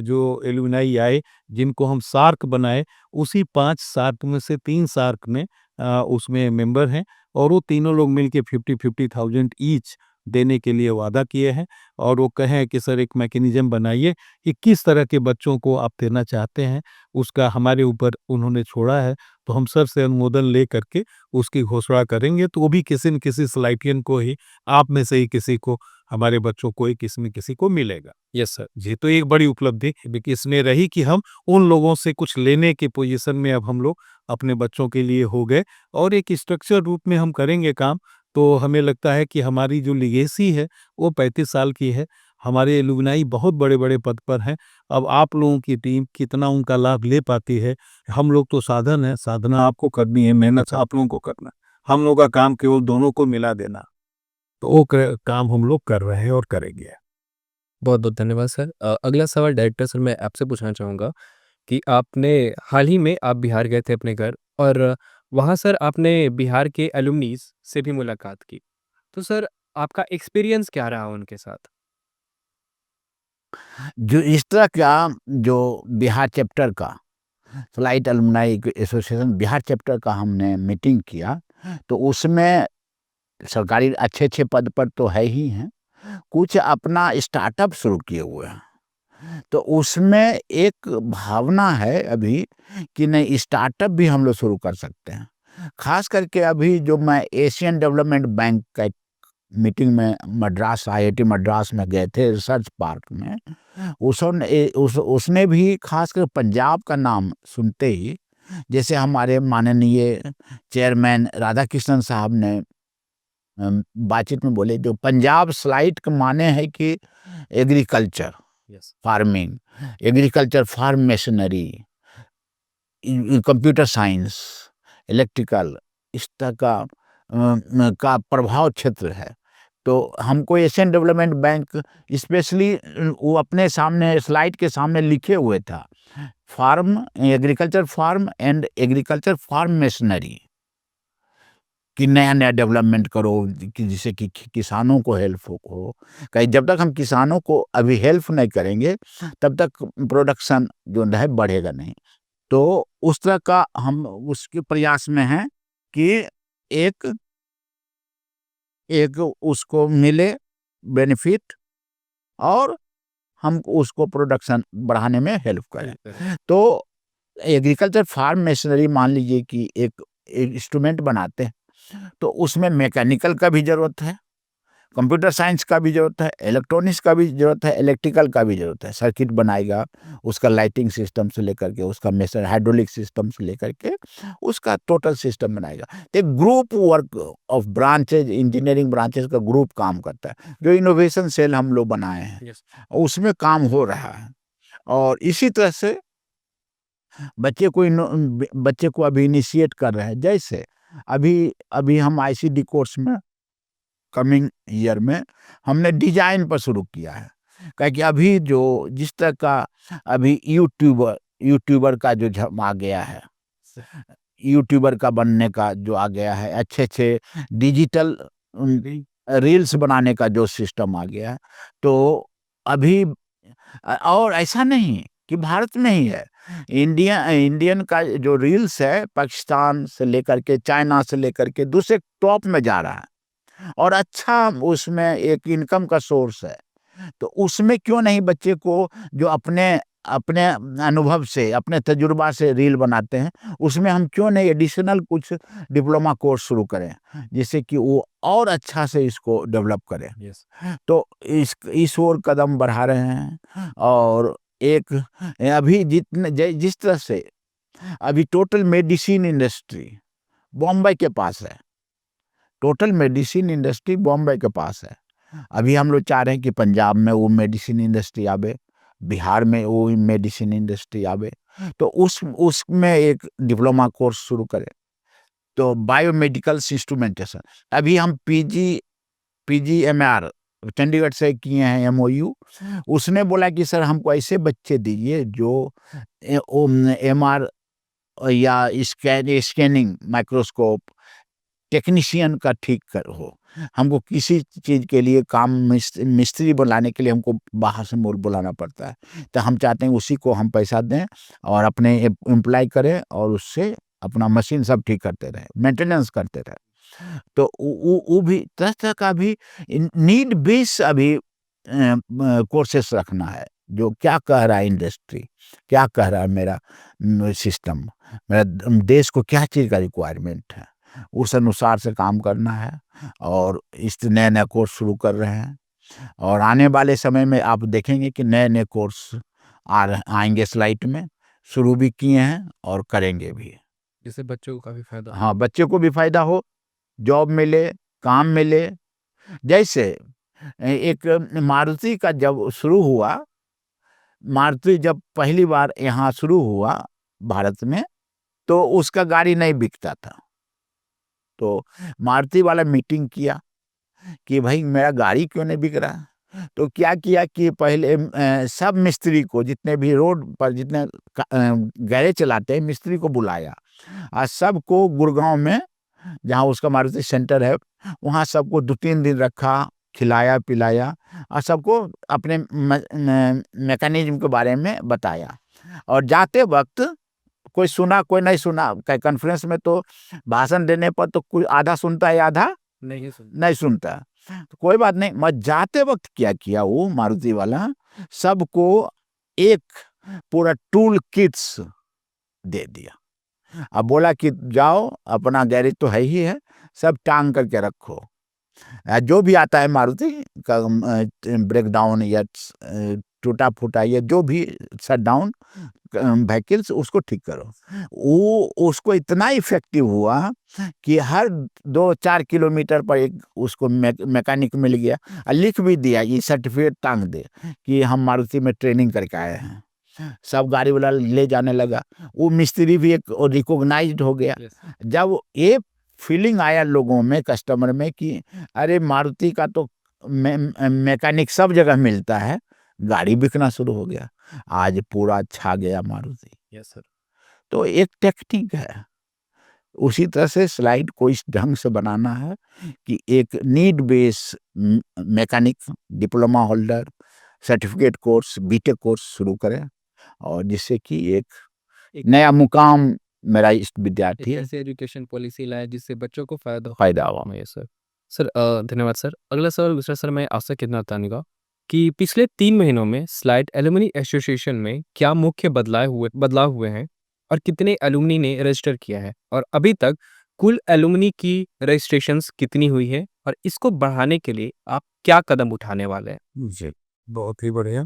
जो एलुमनाई आए जिनको हम शार्क बनाए, उसी 5 शार्क में से 3 शार्क में उसमें मेंबर हैं, और वो तीनों लोग मिलके 50,000 ईच देने के लिए वादा किए हैं और वो कहें कि सर एक मैकेनिज्म बनाइए कि किस तरह के बच्चों को आप देना चाहते हैं, उसका हमारे ऊपर उन्होंने छोड़ा है। तो हम सर से अनुमोदन ले करके उसकी घोषणा करेंगे, तो वो भी किसी न किसी स्लाइटियन को ही, आप में से ही किसी को, हमारे बच्चों को ही किसी न किसी को मिलेगा। Yes sir. ये तो एक बड़ी उपलब्धि इसमें रही कि हम उन लोगों से कुछ लेने की पोजीशन में अब हम लोग अपने बच्चों के लिए हो गए और एक स्ट्रक्चर रूप में हम करेंगे काम। तो हमें लगता है कि हमारी जो लीगेसी है वो 35 साल की है। हमारे एलुमनाई बहुत बड़े-बड़े पद पर हैं। अब आप लोगों की टीम कितना उनका लाभ ले पाती है, हम लोग तो साधन है, साधना आपको करनी है, मेहनत आप लोगों को करना है। हम लोग का काम केवल दोनों को मिला देना। तो वो काम हम लोग कर रहे हैं और करेंगे। बहुत-बहुत धन्यवाद सर। अगला सवाल डायरेक्टर सर मैं आपसे पूछना चाहूँगा कि आपने हाल ही में आप बिहार गए थे अपने घर और वहाँ सर आपने बिहार के एलुमनीज़ से भी मुलाकात की। तो सर आपका एक्सपीरियंस क्या रहा उनके साथ? जो इस तरह का जो बिहार चैप्टर का flight alumni association Bihar chapter का हमने मीटिंग किया, तो उसमें सरकारी अच्छे-अच्छे पद पर तो है ही हैं, कुछ अपना स्टार्टअप शुरू किए हुए हैं। तो उसमें एक भावना है अभी कि नहीं स्टार्टअप भी हम लोग शुरू कर सकते हैं। ख़ास करके अभी जो मैं एशियन डेवलपमेंट बैंक का एक मीटिंग में मद्रास आईआईटी मद्रास में गए थे रिसर्च पार्क में, उसने भी ख़ासकर पंजाब का नाम सुनते ही जैसे हमारे माननीय चेयरमैन राधाकृष्णन साहब ने बातचीत में बोले जो पंजाब स्लाइट के माने है कि agriculture, yes. Farming, agriculture farm machinery, computer science, electrical, इस तरह का प्रभाव क्षेत्र है। तो हमको एशियन डेवलपमेंट बैंक स्पेशली वो अपने सामने स्लाइड के सामने लिखे हुए था, farm agriculture farm and agriculture farm machinery कि नया-नया डेवलपमेंट करो कि जिससे कि किसानों को हेल्प हो। कहीं जब तक हम किसानों को अभी हेल्प नहीं करेंगे, तब तक प्रोडक्शन जो है बढ़ेगा नहीं। तो उस तरह का हम उसके प्रयास में हैं कि एक एक उसको मिले बेनिफिट और हम उसको प्रोडक्शन बढ़ाने में हेल्प करें। तो एग्रीकल्चर फार्म मशीनरी मान लीजिए कि एक इंस्ट्रूमेंट बनाते हैं, तो उसमें मैकेनिकल का भी ज़रूरत है, कंप्यूटर साइंस का भी ज़रूरत है, इलेक्ट्रॉनिक्स का भी ज़रूरत है, इलेक्ट्रिकल का भी ज़रूरत है। सर्किट बनाएगा, उसका लाइटिंग सिस्टम से लेकर के उसका मेसर हाइड्रोलिक सिस्टम से लेकर के उसका टोटल सिस्टम बनाएगा। तो एक group work of branches engineering branches का ग्रुप काम करता है, जो इनोवेशन सेल हम लोग बनाए हैं, यस। उसमें काम हो रहा है। और इसी तरह से बच्चे को अभी इनिशिएट कर रहे हैं। जैसे अभी अभी हम आईसीडी कोर्स में कमिंग ईयर में हमने डिजाइन पर शुरू किया है। काहे कि अभी जो जिस तरह का अभी यूट्यूबर का जो आ गया है, यूट्यूबर का बनने का जो आ गया है, अच्छे-अच्छे डिजिटल रील्स बनाने का जो सिस्टम आ गया है, तो अभी और ऐसा नहीं कि भारत में ही है। इंडियन का जो रील्स है, पाकिस्तान से लेकर के, चाइना से लेकर के दूसरे टॉप में जा रहा है और अच्छा उसमें एक इनकम का सोर्स है। तो उसमें क्यों नहीं बच्चे को जो अपने अपने अनुभव से, अपने तजुर्बा से रील बनाते हैं, उसमें हम क्यों नहीं एडिशनल कुछ डिप्लोमा कोर्स शुरू करें, जिससे कि वो और अच्छा से इसको डेवलप करें। यस। तो इस ओर कदम बढ़ा रहे हैं। और एक अभी जिस तरह से अभी टोटल मेडिसिन इंडस्ट्री बॉम्बे के पास है, टोटल मेडिसिन इंडस्ट्री बॉम्बे के पास है। अभी हम लोग चाह रहे हैं कि पंजाब में वो मेडिसिन इंडस्ट्री आवे, बिहार में वो मेडिसिन इंडस्ट्री आवे, तो उसमें एक डिप्लोमा कोर्स शुरू करें। तो बायोमेडिकल इंस्ट्रूमेंटेशन अभी हम पीजीएमआर चंडीगढ़ से किए हैं एमओयू। उसने बोला कि सर हमको ऐसे बच्चे दीजिए जो एमआर या स्कैनिंग माइक्रोस्कोप टेक्नीशियन का ठीक हो। हमको किसी चीज़ के लिए काम मिस्त्री बुलाने के लिए हमको बाहर से बुलाना पड़ता है। तो हम चाहते हैं उसी को हम पैसा दें और अपने एम्प्लॉय करें और उससे अपना मशीन सब ठीक करते रहें, मेंटेनेंस करते रहें। तो वो भी तरह-तरह का भी नीड बेस अभी कोर्सेस रखना है, जो क्या कह रहा है इंडस्ट्री, क्या कह रहा है मेरा सिस्टम, मेरा देश को क्या चीज़ का रिक्वायरमेंट है, उस अनुसार से काम करना है। और इस नए-नए कोर्स शुरू कर रहे हैं, और आने वाले समय में आप देखेंगे कि नए-नए कोर्स आएँगे स्लाइड में, शुरू भी किए हैं और करेंगे भी। जिससे बच्चों को काफ़ी फ़ायदा हो। हाँ, बच्चे को भी फ़ायदा हो, जॉब मिले, काम मिले। जैसे एक मारुति का जब शुरू हुआ, मारुति जब पहली बार यहाँ शुरू हुआ भारत में, तो उसका गाड़ी नहीं बिकता था। तो मारुति वाला मीटिंग किया कि भाई मेरा गाड़ी क्यों नहीं बिक रहा? तो क्या किया कि पहले सब मिस्त्री को, जितने भी रोड पर जितने गैरेज चलाते हैं, मिस्त्री को बुलाया और सबको गुड़गाँव में, जहाँ उसका मारुति सेंटर है, वहाँ सबको 2-3 दिन रखा, खिलाया-पिलाया और सबको अपने मैकेनिज़्म के बारे में बताया। और जाते वक़्त कोई सुना, कोई नहीं सुना। कॉन्फ्रेंस में तो भाषण देने पर तो कोई आधा सुनता है, आधा नहीं सुनता। तो कोई बात नहीं, मैं जाते वक़्त क्या किया, वो मारुति वाला सबको एक पूरा टूल किट्स दे दिया। अब बोला कि जाओ, अपना गैरेज तो है ही है, सब टाँग करके रखो। जो भी आता है मारुति का ब्रेकडाउन या टूटा-फूटा या जो भी शट डाउन व्हीकल्स, उसको ठीक करो। वो उसको इतना इफ़ेक्टिव हुआ कि हर 2-4 किलोमीटर पर एक उसको मैकेनिक मिल गया और लिख भी दिया, ये सर्टिफ़िकेट टाँग दे कि हम मारुति में ट्रेनिंग करके आए हैं। सब गाड़ी वाला ले जाने लगा। वो मिस्त्री भी एक रिकॉग्नाइज्ड हो गया। जब ये फीलिंग आया लोगों में, कस्टमर में कि अरे मारुति का तो मैकेनिक सब जगह मिलता है, गाड़ी बिकना शुरू हो गया। आज पूरा छा गया मारुति। Yes sir. तो एक टेक्निक है। उसी तरह से स्लाइड को इस ढंग से बनाना है कि एक need base mechanic, diploma holder, certificate course, B Tech course शुरू करें, और जिससे कि एक एक नया मुकाम मेरा इस एक विद्यार्थी ऐसी एजुकेशन पॉलिसी लाए जिससे बच्चों को फ़ायदा हो। फायदा हुआ। Yes sir. सर धन्यवाद सर। अगला सवाल दूसरा सर मैं आपसे कहना चाहूँगा कि पिछले 3 महीनों में स्लाइड एलुमनी एसोसिएशन में क्या मुख्य बदलाव हुए हैं और कितने एलुमनी ने रजिस्टर किया है? और अभी तक कुल एलुमनी की रजिस्ट्रेशंस कितनी हुई है और इसको बढ़ाने के लिए आप क्या कदम उठाने वाले हैं? जी, बहुत ही बढ़िया।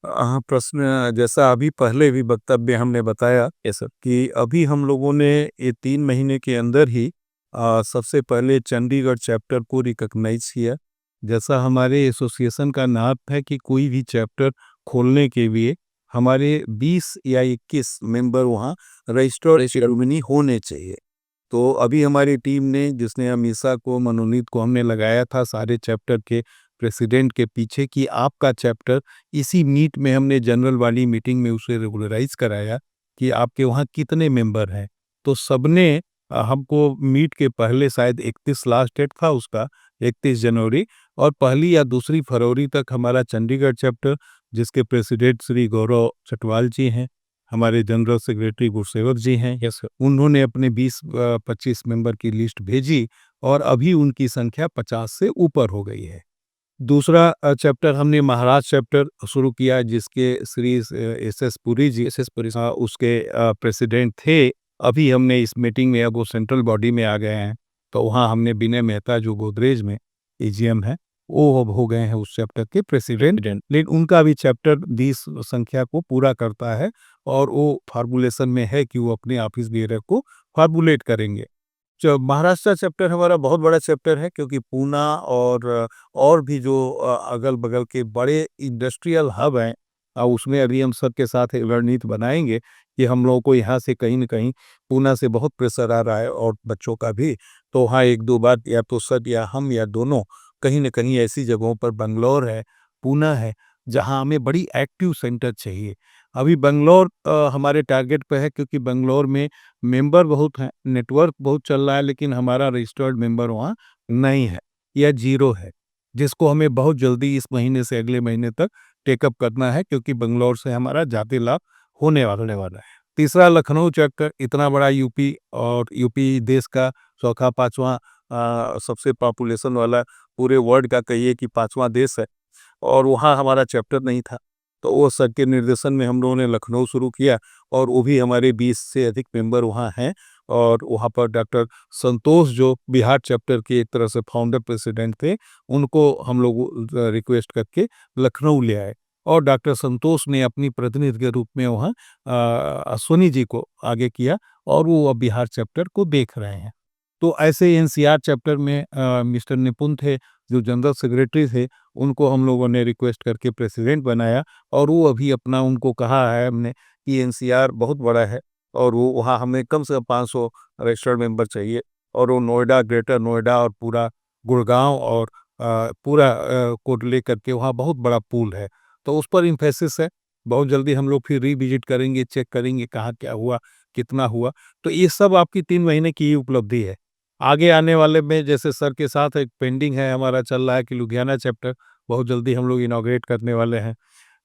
प्रश्न जैसा अभी पहले भी वक्तव्य हमने बताया यस सर। कि अभी हम लोगों ने ये 3 महीने के अंदर ही सबसे पहले चंडीगढ़ चैप्टर को रिकॉग्नाइज़ किया। जैसा हमारे एसोसिएशन का नाम है कि कोई भी चैप्टर खोलने के लिए हमारे 20 या 21 मेंबर वहाँ रजिस्टर्ड एलुमनी होने चाहिए। तो अभी हमारी टीम ने, जिसने अमीषा को, मनोनीत को हमने लगाया था सारे चैप्टर के प्रेसिडेंट के पीछे कि आपका चैप्टर, इसी मीट में हमने जनरल वाली मीटिंग में उसे रेगुलराइज कराया कि आपके वहाँ कितने मेंबर हैं। तो सबने हमको मीट के पहले, शायद 31 लास्ट डेट था उसका, 31 जनवरी, और 1 या 2 फरवरी तक हमारा चंडीगढ़ चैप्टर, जिसके प्रेसिडेंट श्री गौरव चटवाल जी हैं, हमारे जनरल सेक्रेटरी गुरसेवक जी हैं, यस सर। उन्होंने अपने 20-25 मेंबर की लिस्ट भेजी और अभी उनकी संख्या 50 से ऊपर हो गई है। दूसरा चैप्टर हमने महाराष्ट्र चैप्टर शुरू किया, जिसके श्री एस.एस. पुरी जी उसके प्रेसिडेंट थे। अभी हमने इस मीटिंग में, अब वो सेंट्रल बॉडी में आ गए हैं, तो वहाँ हमने विनय मेहता, जो गोदरेज में एजीएम है, वो अब हो गए हैं उस चैप्टर के प्रेसिडेंट। लेकिन उनका भी चैप्टर 20 संख्या को पूरा करता है और वो फार्मूलेशन में है कि वो अपने ऑफिस बियरर को फार्मूलेट करेंगे। जो महाराष्ट्र चैप्टर हमारा बहुत बड़ा चैप्टर है, क्योंकि पूना और भी जो अगल-बगल के बड़े इंडस्ट्रियल हब हैं, उसमें अभी हम सबके साथ एक रणनीति बनाएँगे कि हम लोगों को यहाँ से कहीं न कहीं, पूना से बहुत प्रेशर आ रहा है और बच्चों का भी, तो वहाँ 1-2 बार या तो सर या हम या दोनों कहीं न कहीं ऐसी जगहों पर, बंगलौर है, पूना है, जहाँ हमें बड़ी एक्टिव सेंटर चाहिए। अभी बंगलौर हमारे टारगेट पे है, क्योंकि बंगलौर में मेंबर बहुत हैं, नेटवर्क बहुत चल रहा है, लेकिन हमारा रजिस्टर्ड मेंबर वहाँ नहीं है या 0 है, जिसको हमें बहुत जल्दी इस महीने से अगले महीने तक टेकअप करना है, क्योंकि बंगलौर से हमारा जाते लाभ होने वाला है। तीसरा लखनऊ चैप्टर, इतना बड़ा यूपी, और यूपी देश का चौथा 5वां सबसे पॉपुलेशन वाला पूरे वर्ल्ड का कहिए कि 5वां देश है, और वहाँ हमारा चैप्टर नहीं था। तो वो सर के निर्देशन में हम लोगों ने लखनऊ शुरू किया, और वो भी हमारे 20 से अधिक मेंबर वहाँ हैं। और वहाँ पर डॉक्टर संतोष, जो बिहार चैप्टर के एक तरह से फाउंडर प्रेसिडेंट थे, उनको हम लोग रिक्वेस्ट करके लखनऊ ले आए, और डॉक्टर संतोष ने अपनी प्रतिनिधि के रूप में वहाँ अश्वनी जी को आगे किया, और वो अब बिहार चैप्टर को देख रहे हैं। तो ऐसे एनसीआर चैप्टर में मिस्टर निपुण थे, जो जनरल सेक्रेटरी थे, उनको हम लोगों ने रिक्वेस्ट करके प्रेसिडेंट बनाया, और वो अभी अपना, उनको कहा है हमने कि एनसीआर बहुत बड़ा है, और वो वहाँ हमें कम से कम 500 रजिस्टर्ड मेंबर चाहिए, और वो नोएडा, ग्रेटर नोएडा और पूरा गुड़गांव और पूरा को लेकर के वहाँ बहुत बड़ा पूल है, तो उस पर इम्फेसिस है। बहुत जल्दी हम लोग फिर रिविजिट करेंगे, चेक करेंगे कहाँ क्या हुआ, कितना हुआ। तो ये सब आपकी 3 महीने की ही उपलब्धि है। आगे आने वाले में जैसे सर के साथ एक पेंडिंग है, हमारा चल रहा है कि लुधियाना चैप्टर बहुत जल्दी हम लोग इनॉग्रेट करने वाले हैं।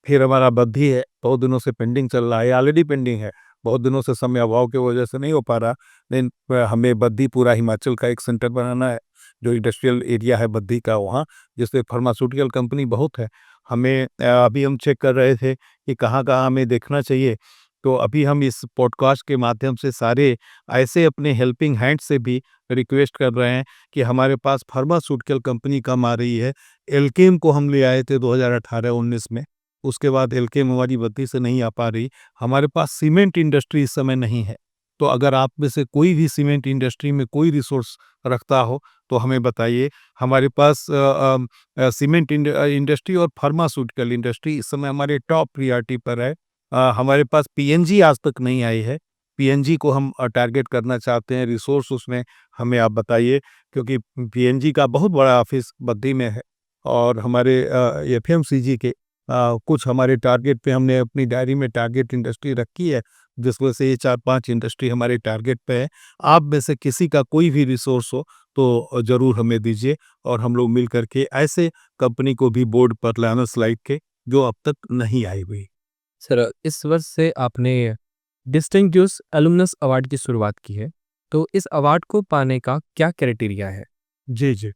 फिर हमारा बद्धी है, बहुत दिनों से पेंडिंग चल रहा है, ऑलरेडी पेंडिंग है, बहुत दिनों से समय अभाव की वजह से नहीं हो पा रहा। लेकिन हमें बद्धी पूरा हिमाचल का एक सेंटर बनाना है, जो इंडस्ट्रियल एरिया है बद्धी का वहाँ, जिससे फार्मास्यूटिकल कंपनी बहुत है। हमें अभी हम चेक कर रहे थे कि कहाँ-कहाँ हमें देखना चाहिए। तो अभी हम इस पॉडकास्ट के माध्यम से सारे ऐसे अपने हेल्पिंग हैंड से भी रिक्वेस्ट कर रहे हैं कि हमारे पास फार्मास्यूटिकल कंपनी कम आ रही है। एल्केम को हम ले आए थे 2018-19 में, उसके बाद एल्केम हमारी बत्ती से नहीं आ पा रही। हमारे पास सीमेंट इंडस्ट्री इस समय नहीं है, तो अगर आप में से कोई भी सीमेंट इंडस्ट्री में कोई रिसोर्स रखता हो तो हमें बताइए। हमारे पास सीमेंट इंडस्ट्री और फार्मास्यूटिकल इंडस्ट्री इस समय हमारे टॉप प्रायोरिटी पर है। हमारे पास पीएनजी आज तक नहीं आई है, पीएनजी को हम टारगेट करना चाहते हैं, रिसोर्स उसमें हमें आप बताइए, क्योंकि पीएनजी का बहुत बड़ा ऑफिस बद्दी में है, और हमारे एफएमसीजी के कुछ हमारे टारगेट पे हमने अपनी डायरी में टारगेट इंडस्ट्री रखी है, जिस वजह से ये 4-5 इंडस्ट्री हमारे टारगेट पे है। आप में से किसी का कोई भी रिसोर्स हो तो ज़रूर हमें दीजिए, और हम लोग मिल करके ऐसे कंपनी को भी बोर्ड पर लाना स्लाइड के, जो अब तक नहीं आई हुई। सर, इस वर्ष से आपने डिस्टिंग्विश्ड एलुमनस अवार्ड की शुरुआत की है, तो इस अवार्ड को पाने का क्या क्राइटेरिया है? जी, जी।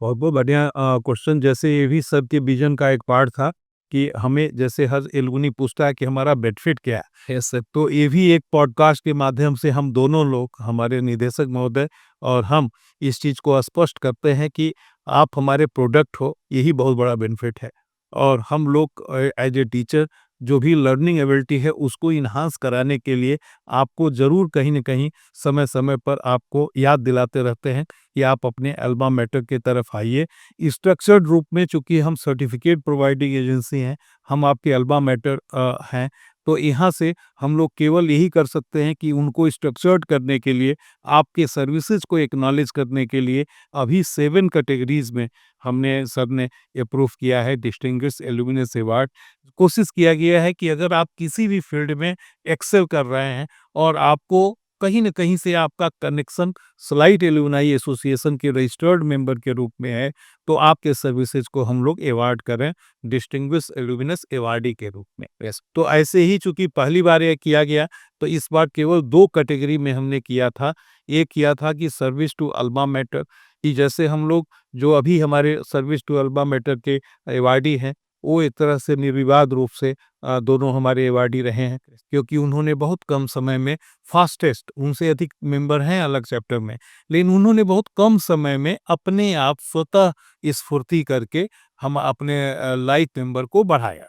बहुत-बहुत बढ़िया क्वेश्चन। जैसे ये भी सबके विज़न का एक पार्ट था कि हमें, जैसे हर एलुमनी पूछता है कि हमारा बेनिफिट क्या है? Yes sir. तो ये भी एक पॉडकास्ट के माध्यम से हम दोनों लोग, हमारे निदेशक महोदय और हम, इस चीज़ को स्पष्ट करते हैं कि आप हमारे प्रोडक्ट हो, यही बहुत बड़ा बेनिफिट है। और हम लोग एज़ ए टीचर जो भी लर्निंग एबिलिटी है उसको एनहांस कराने के लिए आपको ज़रूर कहीं न कहीं समय-समय पर आपको याद दिलाते रहते हैं कि आप अपने अल्मा मैटर की तरफ आइए। स्ट्रक्चर्ड रूप में, चूँकि हम सर्टिफिकेट प्रोवाइडिंग एजेंसी हैं, हम आपके अल्मा मैटर हैं, तो यहाँ से हम लोग केवल यही कर सकते हैं कि उनको स्ट्रक्चर्ड करने के लिए, आपके सर्विसेज को एक्नॉलेज करने के लिए अभी 7 कैटेगरीज़ में हमने, सर ने अप्रूव किया है डिस्टिंग्विश्ड एल्यूमिनस अवार्ड। कोशिश किया गया है कि अगर आप किसी भी फील्ड में एक्सेल कर रहे हैं और आपको कहीं न कहीं से आपका कनेक्शन स्लाइट एलुमनाई एसोसिएशन के रजिस्टर्ड मेंबर के रूप में है, तो आपके सर्विसेज को हम लोग अवार्ड करें डिस्टिंग्विश्ड एल्यूमिनस अवार्डी के रूप में। यस। तो ऐसे ही चूँकि पहली बार ये किया गया, तो इस बार केवल 2 कैटेगरी में हमने किया था। एक किया था कि सर्विस टू अल्मा मैटर, कि जैसे हम लोग, जो अभी हमारे सर्विस टू अल्मा मैटर के अवार्डी हैं, वो एक तरह से निर्विवाद रूप से दोनों हमारे अवार्डी रहे हैं, क्योंकि उन्होंने बहुत कम समय में, फास्टेस्ट, उनसे अधिक मेंबर हैं अलग चैप्टर में, लेकिन उन्होंने बहुत कम समय में अपने आप स्वतः स्फूर्ति करके हम अपने लाइफ मेंबर को बढ़ाया।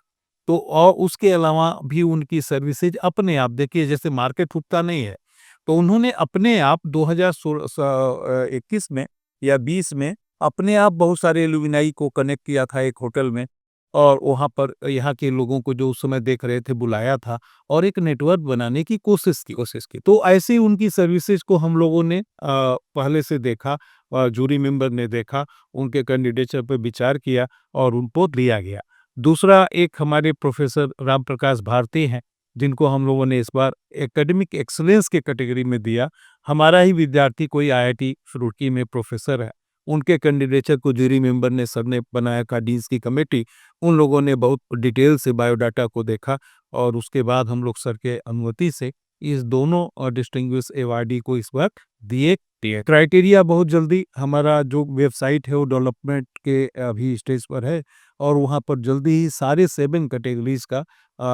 तो और उसके अलावा भी उनकी सर्विसेज अपने आप, देखिए जैसे मार्केट उतना नहीं है, तो उन्होंने अपने आप 2021 में या 20 में अपने आप बहुत सारे एलुमनाई को कनेक्ट किया था एक होटल में, और वहाँ पर यहाँ के लोगों को जो उस समय देख रहे थे बुलाया था, और एक नेटवर्क बनाने की कोशिश की। तो ऐसे ही उनकी सर्विसेज को हम लोगों ने पहले से देखा, जूरी मेंबर ने देखा, उनके कैंडिडेचर पर विचार किया और उनको लिया गया। दूसरा, एक हमारे प्रोफेसर राम प्रकाश भारती हैं, जिनको हम लोगों ने इस बार एकेडमिक एक्सीलेंस के कैटेगरी में दिया। हमारा ही विद्यार्थी कोई आईआईटी रुड़की में प्रोफेसर है, उनके कैंडिडेचर को जूरी मेंबर ने, सर ने बनाया का डीन्स की कमेटी। उन लोगों ने बहुत डिटेल से बायोडाटा को देखा, और उसके बाद हम लोग सर के अनुमति से इस दोनों डिस्टिंग्विश्ड अवार्डी को इस बार दिए सकती है? क्राइटेरिया बहुत जल्दी हमारा जो वेबसाइट है वो डेवलपमेंट के अभी स्टेज पर है और वहाँ पर जल्दी ही सारे 7 कैटेगरीज का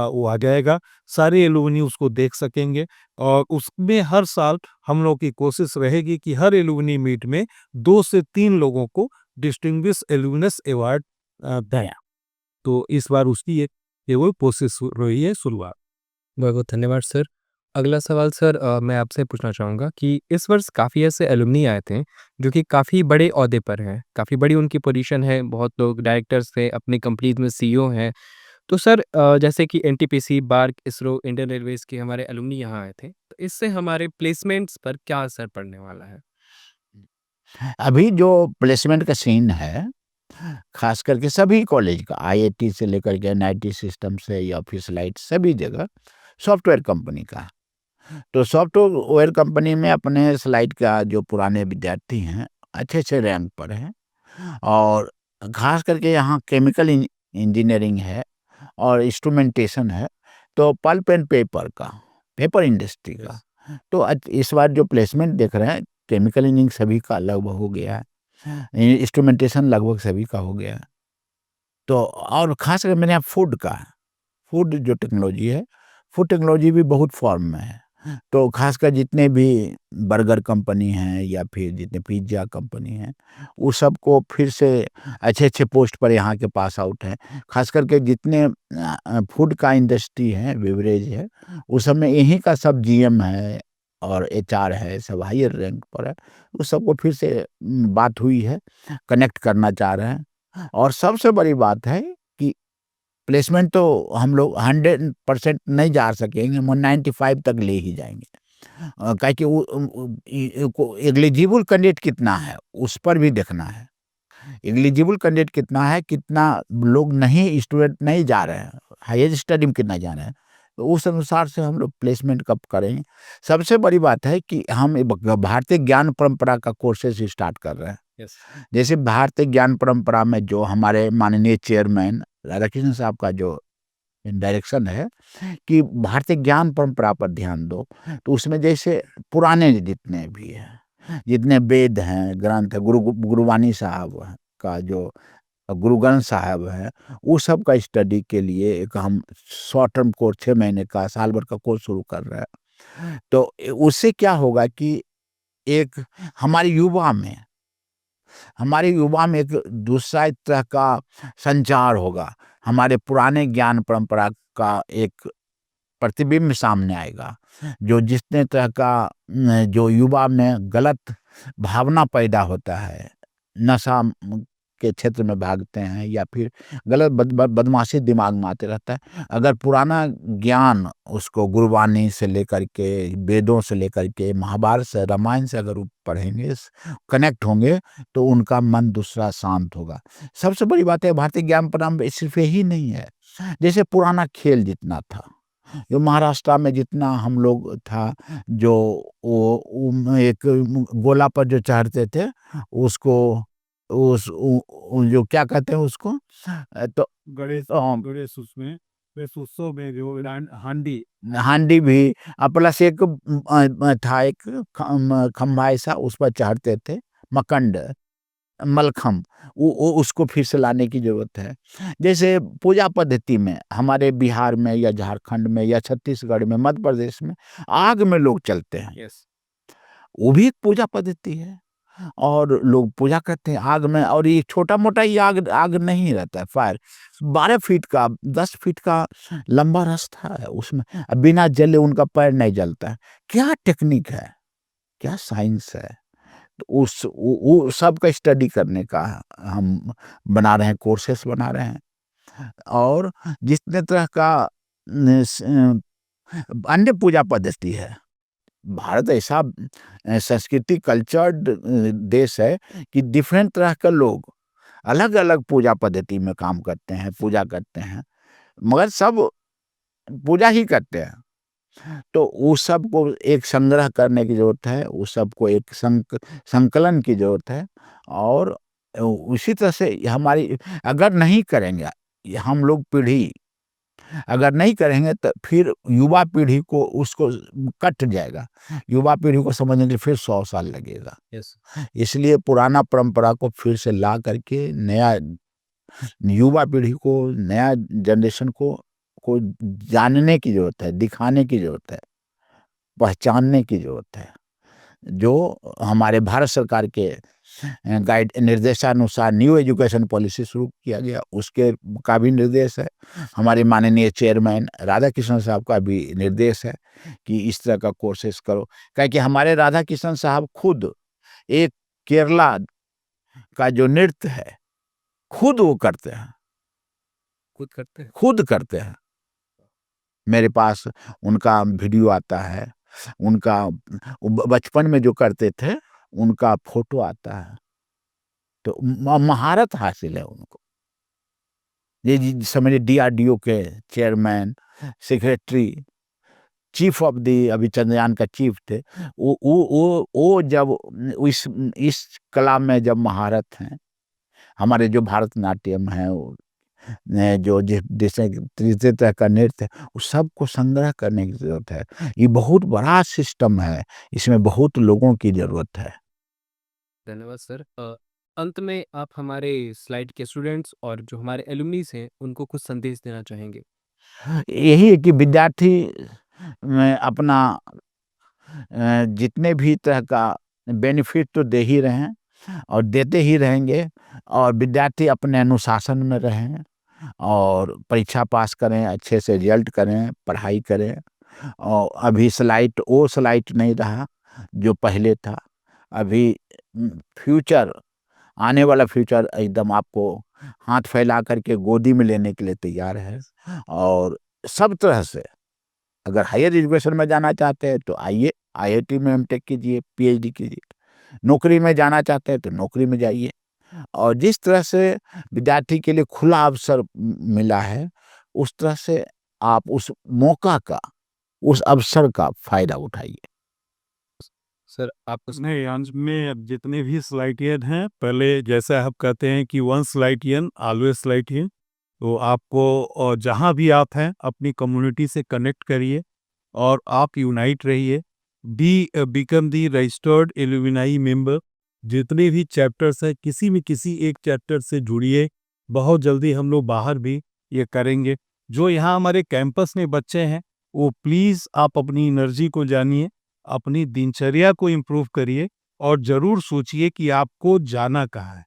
वो आ जाएगा। सारे एलुमनी उसको देख सकेंगे और उसमें हर साल हम लोग की कोशिश रहेगी कि हर एलुमनी मीट में 2 से 3 लोगों को डिस्टिंग्विश एलुमनस अवार्ड दें। तो इस बार उसकी ये वो कोशिश रही है शुरुआत। बहुत-बहुत धन्यवाद सर। अगला सवाल सर मैं आपसे पूछना चाहूँगा कि इस वर्ष काफ़ी ऐसे एलुमनी आए थे, जो कि काफ़ी बड़े ओहदे पर हैं, काफ़ी बड़ी उनकी पोजीशन है, बहुत लोग डायरेक्टर्स थे, अपनी कंपनीज़ में सीईओ हैं। तो सर जैसे कि NTPC, BARC, ISRO, Indian railways के हमारे एलुमनी यहाँ आए थे, तो इससे हमारे प्लेसमेंट्स पर क्या असर पड़ने वाला है? अभी जो प्लेसमेंट का सीन है, खास करके सभी कॉलेज का, आईआईटी से लेकर के एनआईटी सिस्टम से या ऑफिस लाइट सभी जगह सॉफ्टवेयर कंपनी का। तो सॉफ्टवेयर कंपनी में अपने स्लाइड का जो पुराने विद्यार्थी हैं, अच्छे-अच्छे रैंक पर हैं और खास करके यहाँ केमिकल इंजीनियरिंग है और इंस्ट्रूमेंटेशन है, तो पल्प एंड पेपर इंडस्ट्री का। तो इस बार जो प्लेसमेंट देख रहे हैं, केमिकल इंजीनियरिंग सभी का लगभग हो गया है, इंस्ट्रूमेंटेशन लगभग सभी का हो गया है। तो और खास करके मैंने यहाँ फूड जो टेक्नोलॉजी है, फूड टेक्नोलॉजी भी बहुत फॉर्म में है। तो खासकर जितने भी बर्गर कंपनी हैं या फिर जितने पिज़्ज़ा कंपनी हैं, वो सबको फिर से अच्छे-अच्छे पोस्ट पर यहाँ के पास आउट हैं। खास करके जितने फूड का इंडस्ट्री है, बेवरेज है, उस सब में यहीं का सब जीएम है और एचआर है, सब हायर रैंक पर है। उस सबको फिर से बात हुई है, कनेक्ट करना चाह रहे हैं और सबसे बड़ी बात है कि प्लेसमेंट तो हम लोग 100% नहीं जा सकेंगे, मगर 95 तक ले ही जाएँगे। काहे कि वो को एलिजिबल कैंडिडेट कितना है, उस पर भी देखना है। एलिजिबल कैंडिडेट कितना है, कितना लोग नहीं स्टूडेंट नहीं जा रहे हैं, हायर स्टडी में कितना जा रहे हैं, तो उस अनुसार से हम लोग प्लेसमेंट कब करेंगे। सबसे बड़ी बात है कि हम भारतीय ज्ञान परंपरा का कोर्सेज़ स्टार्ट कर रहे हैं। यस। जैसे भारतीय ज्ञान परंपरा में जो हमारे माननीय चेयरमैन राधाकृष्ण साहब का जो डायरेक्शन है कि भारतीय ज्ञान परंपरा पर ध्यान दो, तो उसमें जैसे पुराने जितने भी हैं, जितने वेद हैं, ग्रंथ है, गुरुवाणी साहब का जो गुरु ग्रंथ साहब है, वो सब का स्टडी के लिए एक हम शॉर्ट टर्म कोर्स 6 महीने का, साल भर का कोर्स शुरू कर रहे हैं। तो उससे क्या होगा कि एक हमारे युवा में एक दूसरा तरह का संचार होगा। हमारे पुराने ज्ञान परंपरा का एक प्रतिबिंब सामने आएगा। जो जितने तरह का जो युवा में गलत भावना पैदा होता है, नशा के क्षेत्र में भागते हैं या फिर गलत बदमाशी दिमाग में आते रहता है। अगर पुराना ज्ञान उसको गुरबानी से लेकर के, वेदों से लेकर के, महाभारत से, रामायण से अगर वो पढ़ेंगे, कनेक्ट होंगे, तो उनका मन दूसरा शांत होगा। सबसे बड़ी बात है भारतीय ज्ञान परंपरा में सिर्फ यही नहीं है, जैसे पुराना खेल जितना था, जो महाराष्ट्र में जितना हम लोग था, जो वो एक गोला पर जो चढ़ते थे, उसको जो क्या कहते हैं उसको, तो गणेश अ, गणेश उसमें गणेश उत्सव में जो हांडी हांडी भी प्लस एक था एक खंभा ऐसा, उस पर चढ़ते थे, मकंड मलखम, वो उसको फिर से लाने की ज़रूरत है। जैसे पूजा पद्धति में हमारे बिहार में या झारखंड में या छत्तीसगढ़ में, मध्य प्रदेश में आग में लोग चलते हैं, यस। वो भी एक पूजा पद्धति है और लोग पूजा करते हैं आग में। और ये छोटा-मोटा ही आग आग नहीं रहता है, फायर 12 फीट का, 10 फीट का लंबा रास्ता है, उसमें बिना जले उनका पैर नहीं जलता है। क्या टेक्निक है, क्या साइंस है। तो उस वो सब का स्टडी करने का हम बना रहे हैं, कोर्सेस बना रहे हैं और जितने तरह का अन्य पूजा पद्धति है, भारत ऐसा संस्कृति कल्चर्ड देश है कि डिफरेंट तरह के लोग अलग-अलग पूजा पद्धति में काम करते हैं, पूजा करते हैं, मगर सब पूजा ही करते हैं। तो उस सब को एक संग्रह करने की ज़रूरत है, उस सबको एक संकलन की ज़रूरत है और उसी तरह से हमारी अगर नहीं करेंगे, ये हम लोग पीढ़ी अगर नहीं करेंगे तो फिर युवा पीढ़ी को उसको कट जाएगा, युवा पीढ़ी को समझने के लिए फिर 100 साल लगेगा। यस। इसलिए पुराना परंपरा को फिर से ला करके नया युवा पीढ़ी को, नया जनरेशन को जानने की ज़रूरत है, दिखाने की ज़रूरत है, पहचानने की ज़रूरत है। जो हमारे भारत सरकार के गाइड निर्देशानुसार न्यू एजुकेशन पॉलिसी शुरू किया गया, उसके का भी निर्देश है। हमारे माननीय चेयरमैन राधाकृष्णन साहब का भी निर्देश है कि इस तरह का कोर्सेस करो। क्या कि हमारे राधाकृष्णन साहब खुद एक केरला का जो नृत्य है, खुद वो करते हैं, खुद करते हैं। खुद करते हैं। मेरे पास उनका वीडियो आता है, उनका बचपन में जो करते थे, उनका फ़ोटो आता है। तो महारत हासिल है उनको। ये जिस समय डीआरडीओ के chairman, secretary, chief of the अभी चंद्रयान का चीफ थे, वो जब इस कला में जब महारत हैं, हमारे जो भरतनाट्यम है, जो जैसे तीसरे तरह का नृत्य है, उस सबको संग्रह करने की ज़रूरत है। ये बहुत बड़ा सिस्टम है, इसमें बहुत लोगों की ज़रूरत है। धन्यवाद सर। अंत में आप हमारे स्लाइड के स्टूडेंट्स और जो हमारे एलुमनीज हैं उनको कुछ संदेश देना चाहेंगे? यही है कि विद्यार्थी में अपना जितने भी तरह का बेनिफिट तो दे ही रहे हैं और देते ही रहेंगे, और विद्यार्थी अपने अनुशासन में रहें और परीक्षा पास करें, अच्छे से रिजल्ट करें, पढ़ाई करें। और अभी स्लाइट वो स्लाइट नहीं रहा जो पहले था। अभी फ्यूचर, आने वाला फ्यूचर एकदम आपको हाथ फैला करके गोदी में लेने के लिए तैयार है। और सब तरह से अगर हायर एजुकेशन में जाना चाहते हैं तो आइए, आईआईटी में एमटेक कीजिए, पीएचडी कीजिए। नौकरी में जाना चाहते हैं तो नौकरी में जाइए। और जिस तरह से विद्यार्थी के लिए खुला अवसर मिला है, उस तरह से आप उस मौका का, उस अवसर का फ़ायदा उठाइए। सर आपको नहीं, अंश में अब जितने भी स्लाइटियन हैं, पहले जैसा आप कहते हैं कि वन स्लाइटियन ऑलवेज स्लाइटियन, तो आपको जहाँ भी आप हैं अपनी कम्युनिटी से कनेक्ट करिए और आप यूनाइट रहिए। Become the registered alumni member. जितने भी चैप्टर्स हैं, किसी एक चैप्टर से जुड़िए। बहुत जल्दी हम लोग बाहर भी ये करेंगे। जो यहाँ हमारे कैंपस में बच्चे हैं, वो प्लीज़ आप अपनी एनर्जी को जानिए, अपनी दिनचर्या को इम्प्रूव करिए और ज़रूर सोचिए कि आपको जाना कहाँ है।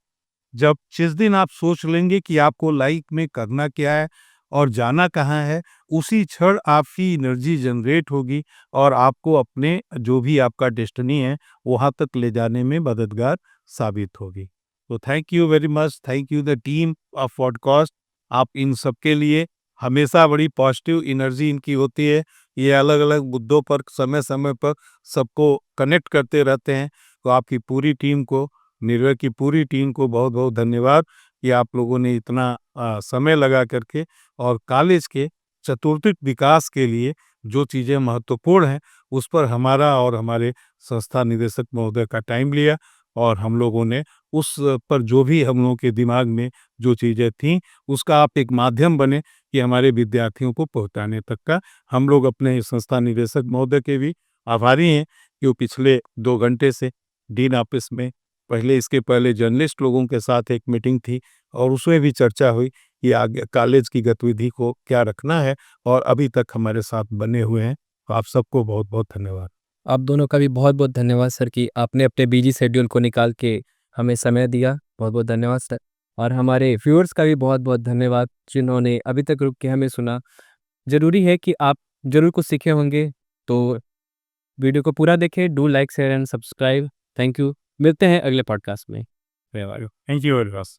जब जिस दिन आप सोच लेंगे कि आपको लाइफ में करना क्या है और जाना कहाँ है, उसी क्षण आपकी एनर्जी जनरेट होगी और आपको अपने जो भी आपका डेस्टिनी है, वहाँ तक ले जाने में मददगार साबित होगी। तो thank you very much, thank you the team of podcast. आप इन सबके लिए हमेशा बड़ी पॉजिटिव एनर्जी इनकी होती है। ये अलग-अलग मुद्दों पर समय-समय पर सबको कनेक्ट करते रहते हैं। तो आपकी पूरी टीम को, निर्भय की पूरी टीम को बहुत-बहुत धन्यवाद कि आप लोगों ने इतना समय लगा करके और कॉलेज के चतुर्थिक विकास के लिए जो चीज़ें महत्वपूर्ण हैं, उस पर हमारा और हमारे संस्था निदेशक महोदय का टाइम लिया और हम लोगों ने उस पर जो भी हम लोगों के दिमाग में जो चीज़ें थीं, उसका आप एक माध्यम बने कि हमारे विद्यार्थियों को पहुँचाने तक का। हम लोग अपने संस्था निदेशक महोदय के भी आभारी हैं कि वो पिछले 2 घंटे से डीन ऑफिस में, इसके पहले जर्नलिस्ट लोगों के साथ एक मीटिंग थी और उसमें भी चर्चा हुई कि आगे कॉलेज की गतिविधि को क्या रखना है, और अभी तक हमारे साथ बने हुए हैं। तो आप सबको बहुत-बहुत धन्यवाद। आप दोनों का भी बहुत-बहुत धन्यवाद सर कि आपने अपने बिजी शेड्यूल को निकाल के हमें समय दिया। बहुत-बहुत धन्यवाद सर। और हमारे व्यूअर्स का भी बहुत-बहुत धन्यवाद जिन्होंने अभी तक रुक के हमें सुना। ज़रूरी है कि आप ज़रूर कुछ सीखे होंगे, तो वीडियो को पूरा देखें। Do like, share and subscribe. Thank you. मिलते हैं अगले पॉडकास्ट में। Thank you very much.